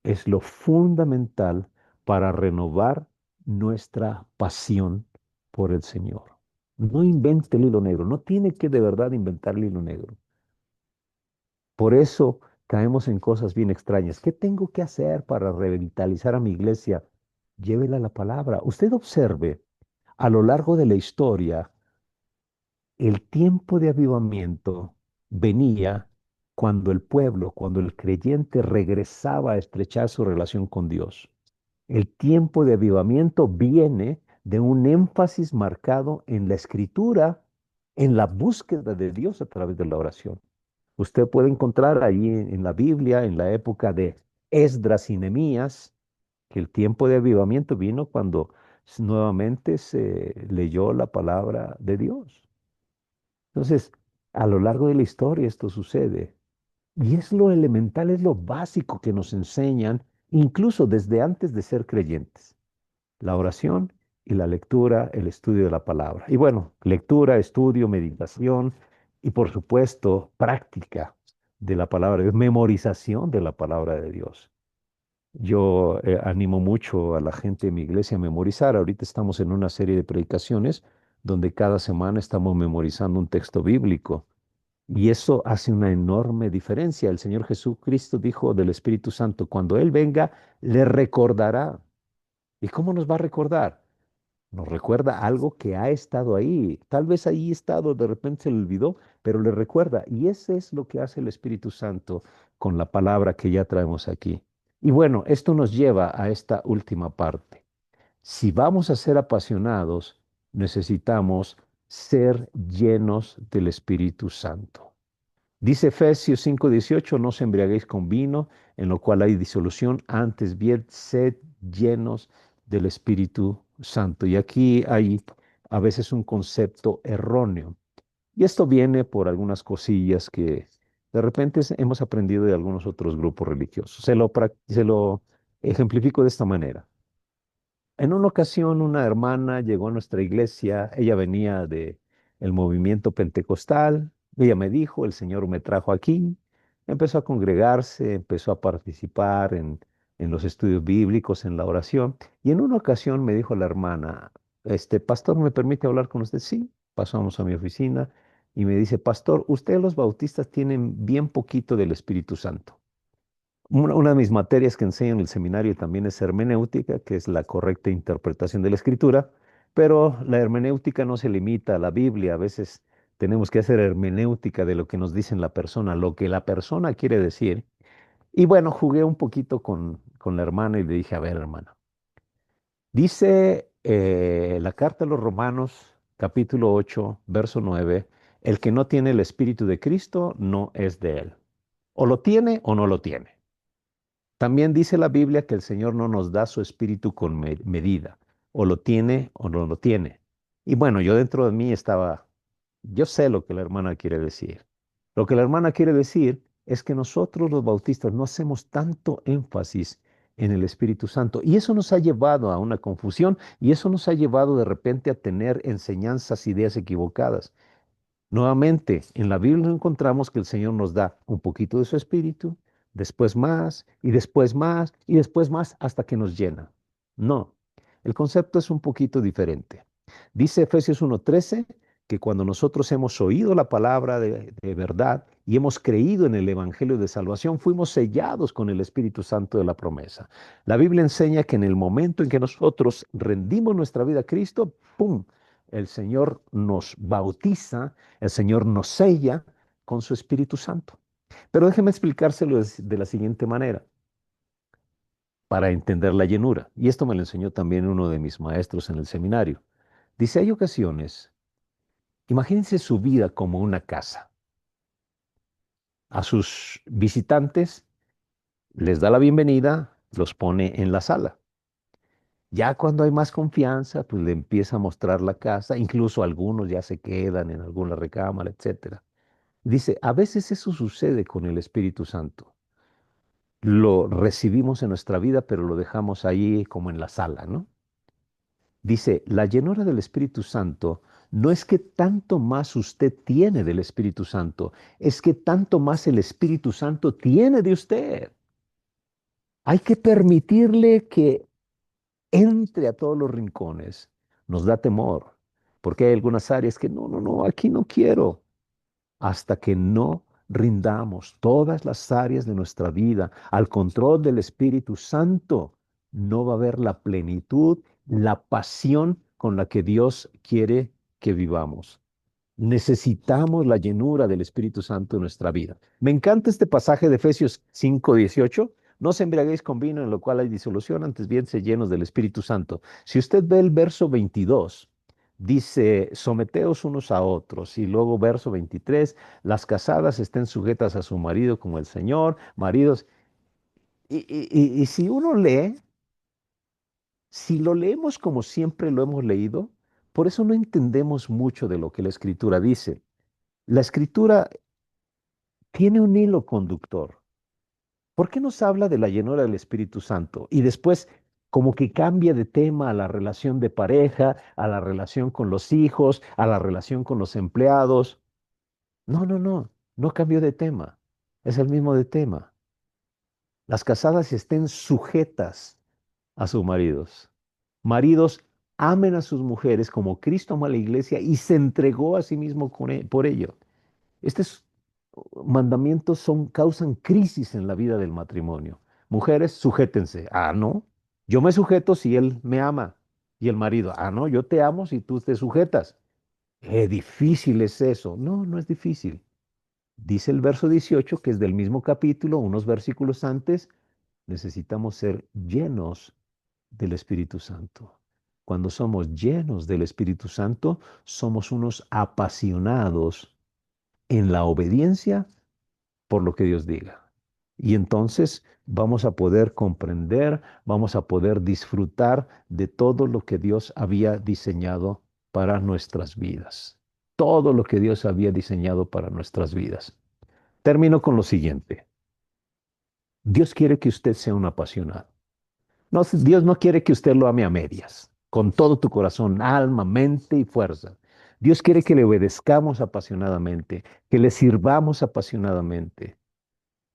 es lo fundamental para renovar nuestra pasión por el Señor. No invente el hilo negro, no tiene que de verdad inventar el hilo negro. Por eso caemos en cosas bien extrañas. ¿Qué tengo que hacer para revitalizar a mi iglesia? Llévela la palabra. Usted observe a lo largo de la historia, el tiempo de avivamiento venía cuando el pueblo, cuando el creyente regresaba a estrechar su relación con Dios. El tiempo de avivamiento viene de un énfasis marcado en la escritura, en la búsqueda de Dios a través de la oración. Usted puede encontrar ahí en la Biblia, en la época de Esdras y Nehemías, que el tiempo de avivamiento vino cuando nuevamente se leyó la palabra de Dios. Entonces, a lo largo de la historia esto sucede. Y es lo elemental, es lo básico que nos enseñan, incluso desde antes de ser creyentes. La oración y la lectura, el estudio de la palabra. Y bueno, lectura, estudio, meditación y por supuesto práctica de la palabra de Dios, memorización de la palabra de Dios. Yo animo mucho a la gente de mi iglesia a memorizar. Ahorita estamos en una serie de predicaciones donde cada semana estamos memorizando un texto bíblico. Y eso hace una enorme diferencia. El Señor Jesucristo dijo del Espíritu Santo, cuando Él venga, le recordará. ¿Y cómo nos va a recordar? Nos recuerda algo que ha estado ahí. Tal vez ahí estado, de repente se le olvidó, pero le recuerda. Y ese es lo que hace el Espíritu Santo con la palabra que ya traemos aquí. Y bueno, esto nos lleva a esta última parte. Si vamos a ser apasionados, necesitamos ser llenos del Espíritu Santo. Dice Efesios 5:18, no os embriaguéis con vino, en lo cual hay disolución, antes bien sed llenos del Espíritu Santo. Y aquí hay a veces un concepto erróneo. Y esto viene por algunas cosillas que de repente hemos aprendido de algunos otros grupos religiosos. Se lo ejemplifico de esta manera. En una ocasión, una hermana llegó a nuestra iglesia. Ella venía de el movimiento pentecostal. Ella me dijo, el Señor me trajo aquí. Empezó a congregarse, empezó a participar en los estudios bíblicos, en la oración. Y en una ocasión me dijo la hermana, pastor, ¿me permite hablar con usted? Sí, pasamos a mi oficina y me dice, pastor, ustedes los bautistas tienen bien poquito del Espíritu Santo. Una de mis materias que enseño en el seminario también es hermenéutica, que es la correcta interpretación de la escritura, pero la hermenéutica no se limita a la Biblia. A veces tenemos que hacer hermenéutica de lo que nos dice la persona, lo que la persona quiere decir. Y bueno, jugué un poquito con la hermana y le dije, a ver, hermana, dice la carta a los Romanos, capítulo 8, verso 9, el que no tiene el Espíritu de Cristo no es de él. O lo tiene o no lo tiene. También dice la Biblia que el Señor no nos da su espíritu con medida, o lo tiene o no lo tiene. Y bueno, yo dentro de mí estaba, yo sé lo que la hermana quiere decir. Lo que la hermana quiere decir es que nosotros los bautistas no hacemos tanto énfasis en el Espíritu Santo. Y eso nos ha llevado a una confusión y eso nos ha llevado de repente a tener enseñanzas, ideas equivocadas. Nuevamente, en la Biblia encontramos que el Señor nos da un poquito de su espíritu, después más, y después más, y después más, hasta que nos llena. No, el concepto es un poquito diferente. Dice Efesios 1:13 que cuando nosotros hemos oído la palabra de verdad y hemos creído en el Evangelio de salvación, fuimos sellados con el Espíritu Santo de la promesa. La Biblia enseña que en el momento en que nosotros rendimos nuestra vida a Cristo, ¡pum! El Señor nos bautiza, el Señor nos sella con su Espíritu Santo. Pero déjeme explicárselo de la siguiente manera, para entender la llenura. Y esto me lo enseñó también uno de mis maestros en el seminario. Dice, hay ocasiones, imagínense su vida como una casa. A sus visitantes les da la bienvenida, los pone en la sala. Ya cuando hay más confianza, pues le empieza a mostrar la casa, incluso algunos ya se quedan en alguna recámara, etcétera. Dice, a veces eso sucede con el Espíritu Santo. Lo recibimos en nuestra vida, pero lo dejamos ahí como en la sala, ¿no? Dice, la llenura del Espíritu Santo no es que tanto más usted tiene del Espíritu Santo, es que tanto más el Espíritu Santo tiene de usted. Hay que permitirle que entre a todos los rincones. Nos da temor, porque hay algunas áreas que no, no, no, aquí no quiero. Hasta que no rindamos todas las áreas de nuestra vida al control del Espíritu Santo, no va a haber la plenitud, la pasión con la que Dios quiere que vivamos. Necesitamos la llenura del Espíritu Santo en nuestra vida. Me encanta este pasaje de Efesios 5:18. No os embriaguéis con vino en lo cual hay disolución, antes bien se llenos del Espíritu Santo. Si usted ve el verso 22, dice, someteos unos a otros. Y luego verso 23, las casadas estén sujetas a su marido como el Señor, maridos. Y si uno lee, si lo leemos como siempre lo hemos leído, por eso no entendemos mucho de lo que la Escritura dice. La Escritura tiene un hilo conductor. ¿Por qué nos habla de la llenura del Espíritu Santo? Y después como que cambia de tema a la relación de pareja, a la relación con los hijos, a la relación con los empleados. No, no, no, no cambió de tema. Es el mismo de tema. Las casadas estén sujetas a sus maridos. Maridos, amen a sus mujeres como Cristo amó a la iglesia y se entregó a sí mismo por ello. Estos mandamientos causan crisis en la vida del matrimonio. Mujeres, sujétense. Ah, no. Yo me sujeto si él me ama. Y el marido, ah, no, yo te amo si tú te sujetas. Qué difícil es eso. No, no es difícil. Dice el verso 18, que es del mismo capítulo, unos versículos antes, necesitamos ser llenos del Espíritu Santo. Cuando somos llenos del Espíritu Santo, somos unos apasionados en la obediencia por lo que Dios diga. Y entonces vamos a poder comprender, vamos a poder disfrutar de todo lo que Dios había diseñado para nuestras vidas. Todo lo que Dios había diseñado para nuestras vidas. Termino con lo siguiente. Dios quiere que usted sea un apasionado. No, Dios no quiere que usted lo ame a medias, con todo tu corazón, alma, mente y fuerza. Dios quiere que le obedezcamos apasionadamente, que le sirvamos apasionadamente.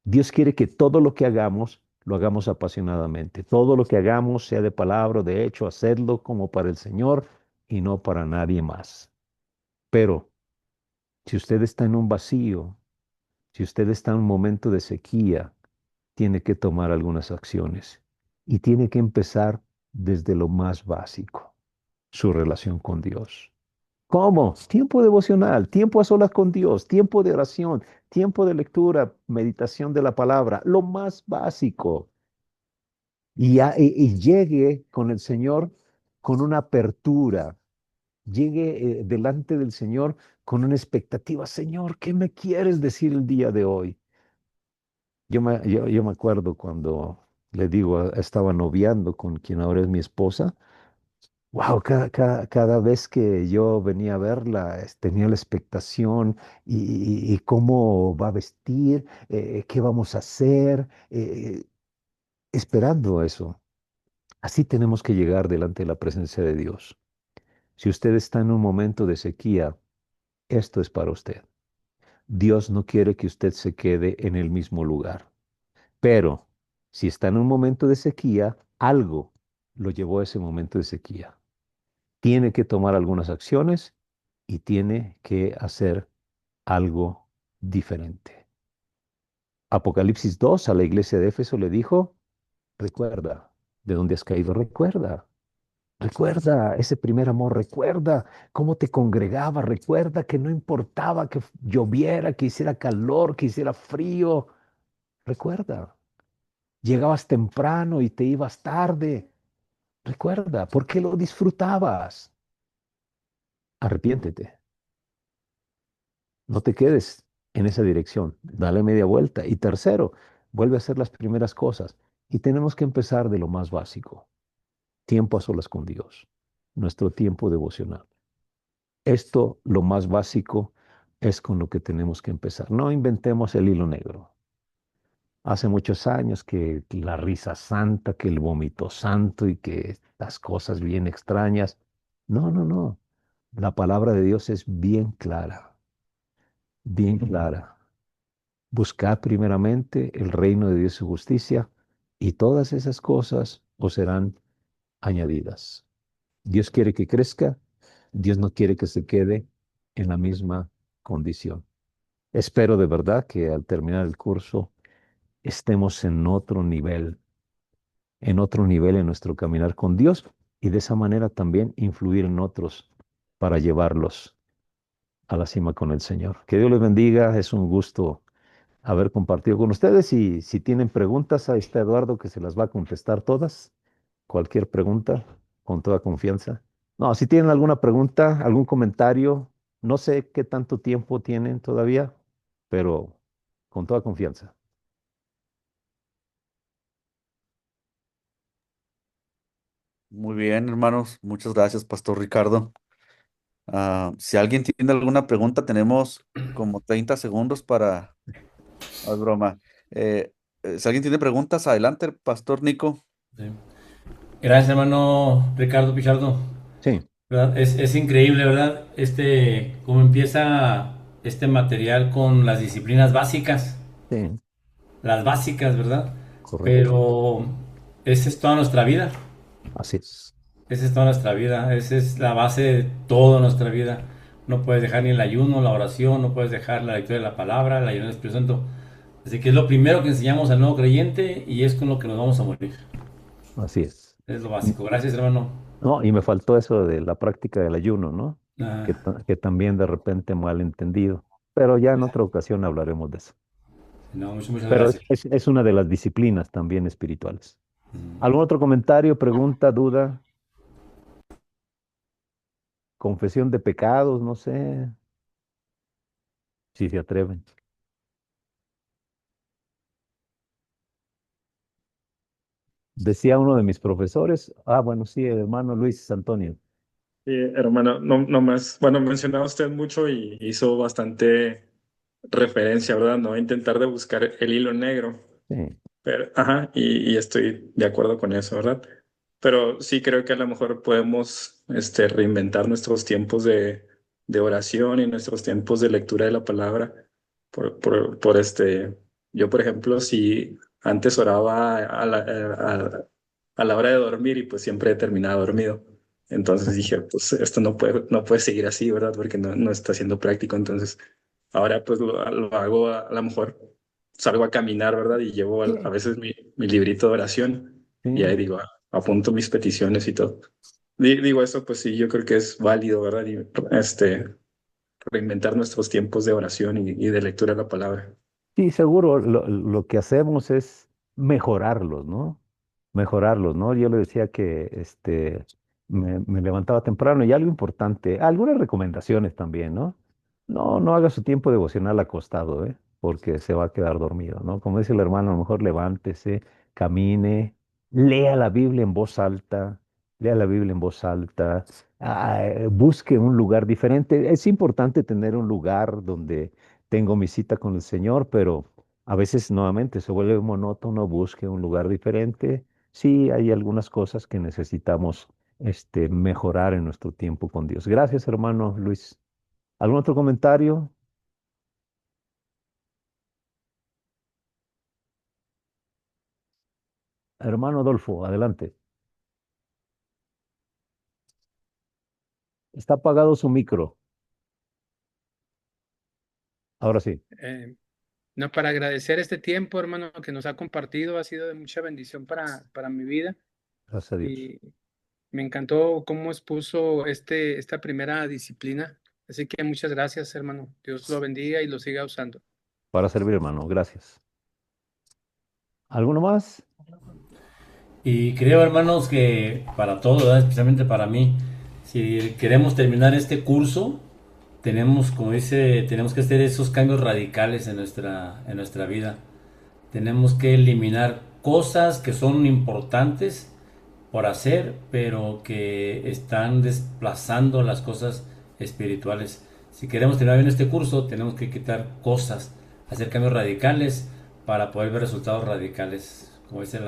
Dios quiere que todo lo que hagamos, lo hagamos apasionadamente. Todo lo que hagamos, sea de palabra o de hecho, hacerlo como para el Señor y no para nadie más. Pero si usted está en un vacío, si usted está en un momento de sequía, tiene que tomar algunas acciones y tiene que empezar desde lo más básico, su relación con Dios. ¿Cómo? Tiempo devocional, tiempo a solas con Dios, tiempo de oración, tiempo de lectura, meditación de la palabra, lo más básico. Y llegue con el Señor con una apertura, llegue delante del Señor con una expectativa. Señor, ¿qué me quieres decir el día de hoy? Yo me acuerdo cuando le digo, estaba noviando con quien ahora es mi esposa. Wow, cada vez que yo venía a verla, tenía la expectación y cómo va a vestir, qué vamos a hacer, esperando eso. Así tenemos que llegar delante de la presencia de Dios. Si usted está en un momento de sequía, esto es para usted. Dios no quiere que usted se quede en el mismo lugar. Pero si está en un momento de sequía, algo lo llevó a ese momento de sequía. Tiene que tomar algunas acciones y tiene que hacer algo diferente. Apocalipsis 2 a la iglesia de Éfeso le dijo, recuerda de dónde has caído, recuerda. Recuerda ese primer amor, recuerda cómo te congregaba, recuerda que no importaba que lloviera, que hiciera calor, que hiciera frío. Recuerda, llegabas temprano y te ibas tarde. Recuerda, ¿por qué lo disfrutabas? Arrepiéntete, no te quedes en esa dirección, dale media vuelta. Y tercero, vuelve a hacer las primeras cosas. Y tenemos que empezar de lo más básico, tiempo a solas con Dios, nuestro tiempo devocional. Esto, lo más básico, es con lo que tenemos que empezar. No inventemos el hilo negro. Hace muchos años que la risa santa, que el vómito santo y que las cosas bien extrañas. No, no, no. La palabra de Dios es bien clara, bien clara. Buscad primeramente el reino de Dios y su justicia y todas esas cosas os serán añadidas. Dios quiere que crezca, Dios no quiere que se quede en la misma condición. Espero de verdad que al terminar el curso estemos en otro nivel en nuestro caminar con Dios y de esa manera también influir en otros para llevarlos a la cima con el Señor. Que Dios les bendiga. Es un gusto haber compartido con ustedes. Y si tienen preguntas, ahí está Eduardo que se las va a contestar todas. Cualquier pregunta, con toda confianza. No, si tienen alguna pregunta, algún comentario, no sé qué tanto tiempo tienen todavía, pero con toda confianza. Muy bien, hermanos. Muchas gracias, Pastor Ricardo. Si alguien tiene alguna pregunta, tenemos como 30 segundos para... No es broma. Si alguien tiene preguntas, adelante, Pastor Nico. Sí. Gracias, hermano Ricardo Pichardo. Sí, ¿Verdad? Es increíble, ¿verdad? Cómo empieza este material con las disciplinas básicas, sí, las básicas, ¿verdad? correcto. Pero esa es toda nuestra vida, Así es. esa es toda nuestra vida, esa es la base de toda nuestra vida. No puedes dejar ni el ayuno, la oración, no puedes dejar la lectura de la palabra, el ayuno del Espíritu Santo. Así que es lo primero que enseñamos al nuevo creyente y es con lo que nos vamos a morir. Así es. Es lo básico. Gracias, hermano. No, y me faltó eso de la práctica del ayuno, ¿no? Ah, Que también de repente mal entendido. Pero ya en otra ocasión hablaremos de eso. no, muchas Pero gracias. es una de las disciplinas también espirituales. ¿Algún otro comentario, pregunta, duda, confesión de pecados? No sé si se atreven. Decía uno de mis profesores, bueno, sí, hermano Luis Antonio. Sí, hermano, no, no más, bueno, mencionaba usted mucho y hizo bastante referencia, ¿verdad? No a intentar de buscar el hilo negro, Sí, pero, ajá, y estoy de acuerdo con eso, ¿verdad? Pero sí creo que a lo mejor podemos, reinventar nuestros tiempos de oración y nuestros tiempos de lectura de la palabra. Yo, por ejemplo, si antes oraba a la hora de dormir y pues siempre terminaba dormido. Entonces dije, pues esto no puede seguir así, ¿verdad? Porque no está siendo práctico. Entonces, ahora pues lo hago a lo mejor salgo a caminar, ¿verdad? Y llevo a sí, veces mi librito de oración y ahí sí. digo, apunto mis peticiones y todo. Digo eso, pues sí, yo creo que es válido, ¿verdad? Y reinventar nuestros tiempos de oración y de lectura de la palabra. Sí, seguro, lo que hacemos es mejorarlos, ¿no? Mejorarlos, ¿no? Yo le decía que me levantaba temprano y algo importante, algunas recomendaciones también, ¿no? No haga su tiempo devocional acostado, ¿eh? Porque se va a quedar dormido, ¿no? Como dice el hermano, a lo mejor levántese, camine, lea la Biblia en voz alta, lea la Biblia en voz alta, busque un lugar diferente. Es importante tener un lugar donde tengo mi cita con el Señor, pero a veces nuevamente se vuelve monótono, busque un lugar diferente. Sí, hay algunas cosas que necesitamos mejorar en nuestro tiempo con Dios. Gracias, hermano Luis. ¿Algún otro comentario? Hermano Adolfo, adelante. Está apagado su micro. Ahora sí, Eh, no, para agradecer este tiempo, hermano, que nos ha compartido, ha sido de mucha bendición para mi vida gracias a Dios. y me encantó cómo expuso esta primera disciplina. Así que muchas gracias, hermano. Dios lo bendiga y lo siga usando. Para servir, hermano. Gracias. ¿Alguno más? Y creo, hermanos, que para todos, ¿verdad? Especialmente para mí, si queremos terminar este curso, tenemos, como dice, tenemos que hacer esos cambios radicales en nuestra vida. Tenemos que eliminar cosas que son importantes por hacer, pero que están desplazando las cosas espirituales. Si queremos terminar bien este curso, tenemos que quitar cosas, hacer cambios radicales para poder ver resultados radicales, como dice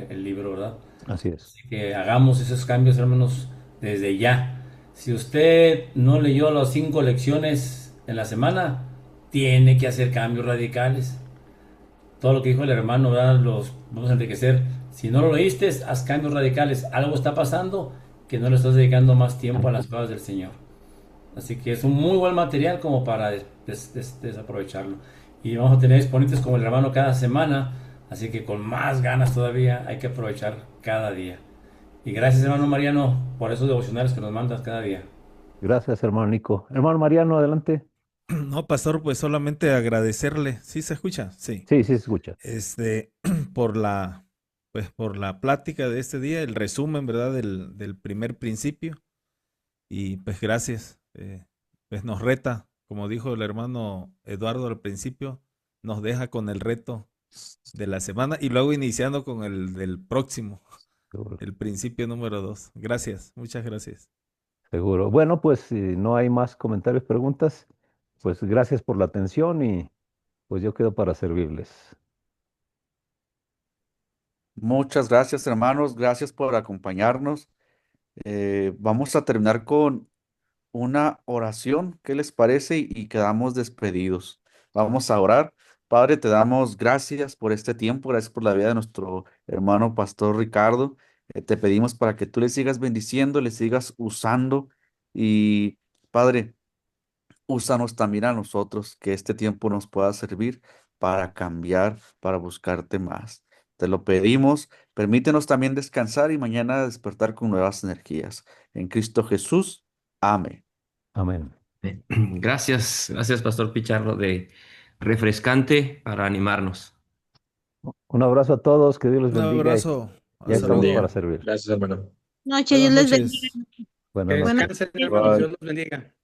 el libro, ¿verdad? Así es. Así que hagamos esos cambios, hermanos, desde ya. Si usted no leyó las 5 lecciones en la semana, tiene que hacer cambios radicales. Todo lo que dijo el hermano, ¿verdad? Los vamos a enriquecer. Si no lo leíste, haz cambios radicales. Algo está pasando que no le estás dedicando más tiempo a las cosas del Señor. Así que es un muy buen material como para desaprovecharlo. Y vamos a tener exponentes como el hermano cada semana. Así que con más ganas todavía hay que aprovechar cada día. Y gracias, hermano Mariano, por esos devocionales que nos mandas cada día. Gracias, hermano Nico. Hermano Mariano, adelante. No, pastor, pues solamente agradecerle. ¿Sí se escucha? Sí. Sí, sí se escucha. Este, por por la plática de este día, el resumen, ¿verdad? Del primer principio. Y pues gracias. Pues nos reta, como dijo el hermano Eduardo al principio, nos deja con el reto de la semana y luego iniciando con el del próximo, Seguro. el principio número 2. Gracias, muchas gracias. Seguro. Bueno, pues si no hay más comentarios, preguntas, pues gracias por la atención y pues yo quedo para servirles. Muchas gracias, hermanos. Gracias por acompañarnos. Vamos a terminar con una oración. ¿Qué les parece? Y quedamos despedidos. Vamos a orar. Padre, te damos gracias por este tiempo, gracias por la vida de nuestro hermano Pastor Ricardo. Te pedimos para que tú le sigas bendiciendo, le sigas usando y, Padre, úsanos también a nosotros, que este tiempo nos pueda servir para cambiar, para buscarte más. Te lo pedimos. Permítenos también descansar y mañana despertar con nuevas energías. En Cristo Jesús. Amén. Amén. Gracias, gracias, Pastor Pichardo, de refrescante para animarnos. Un abrazo a todos, que Dios les Un bendiga y abrazo, ya Dios hasta estamos luego. para bendiga. servir. Gracias, hermano. Noche, Buenas Dios les bendiga. noches. Buenas Que noches. Buenas descansen, noches. hermanos. Bye. Dios los bendiga.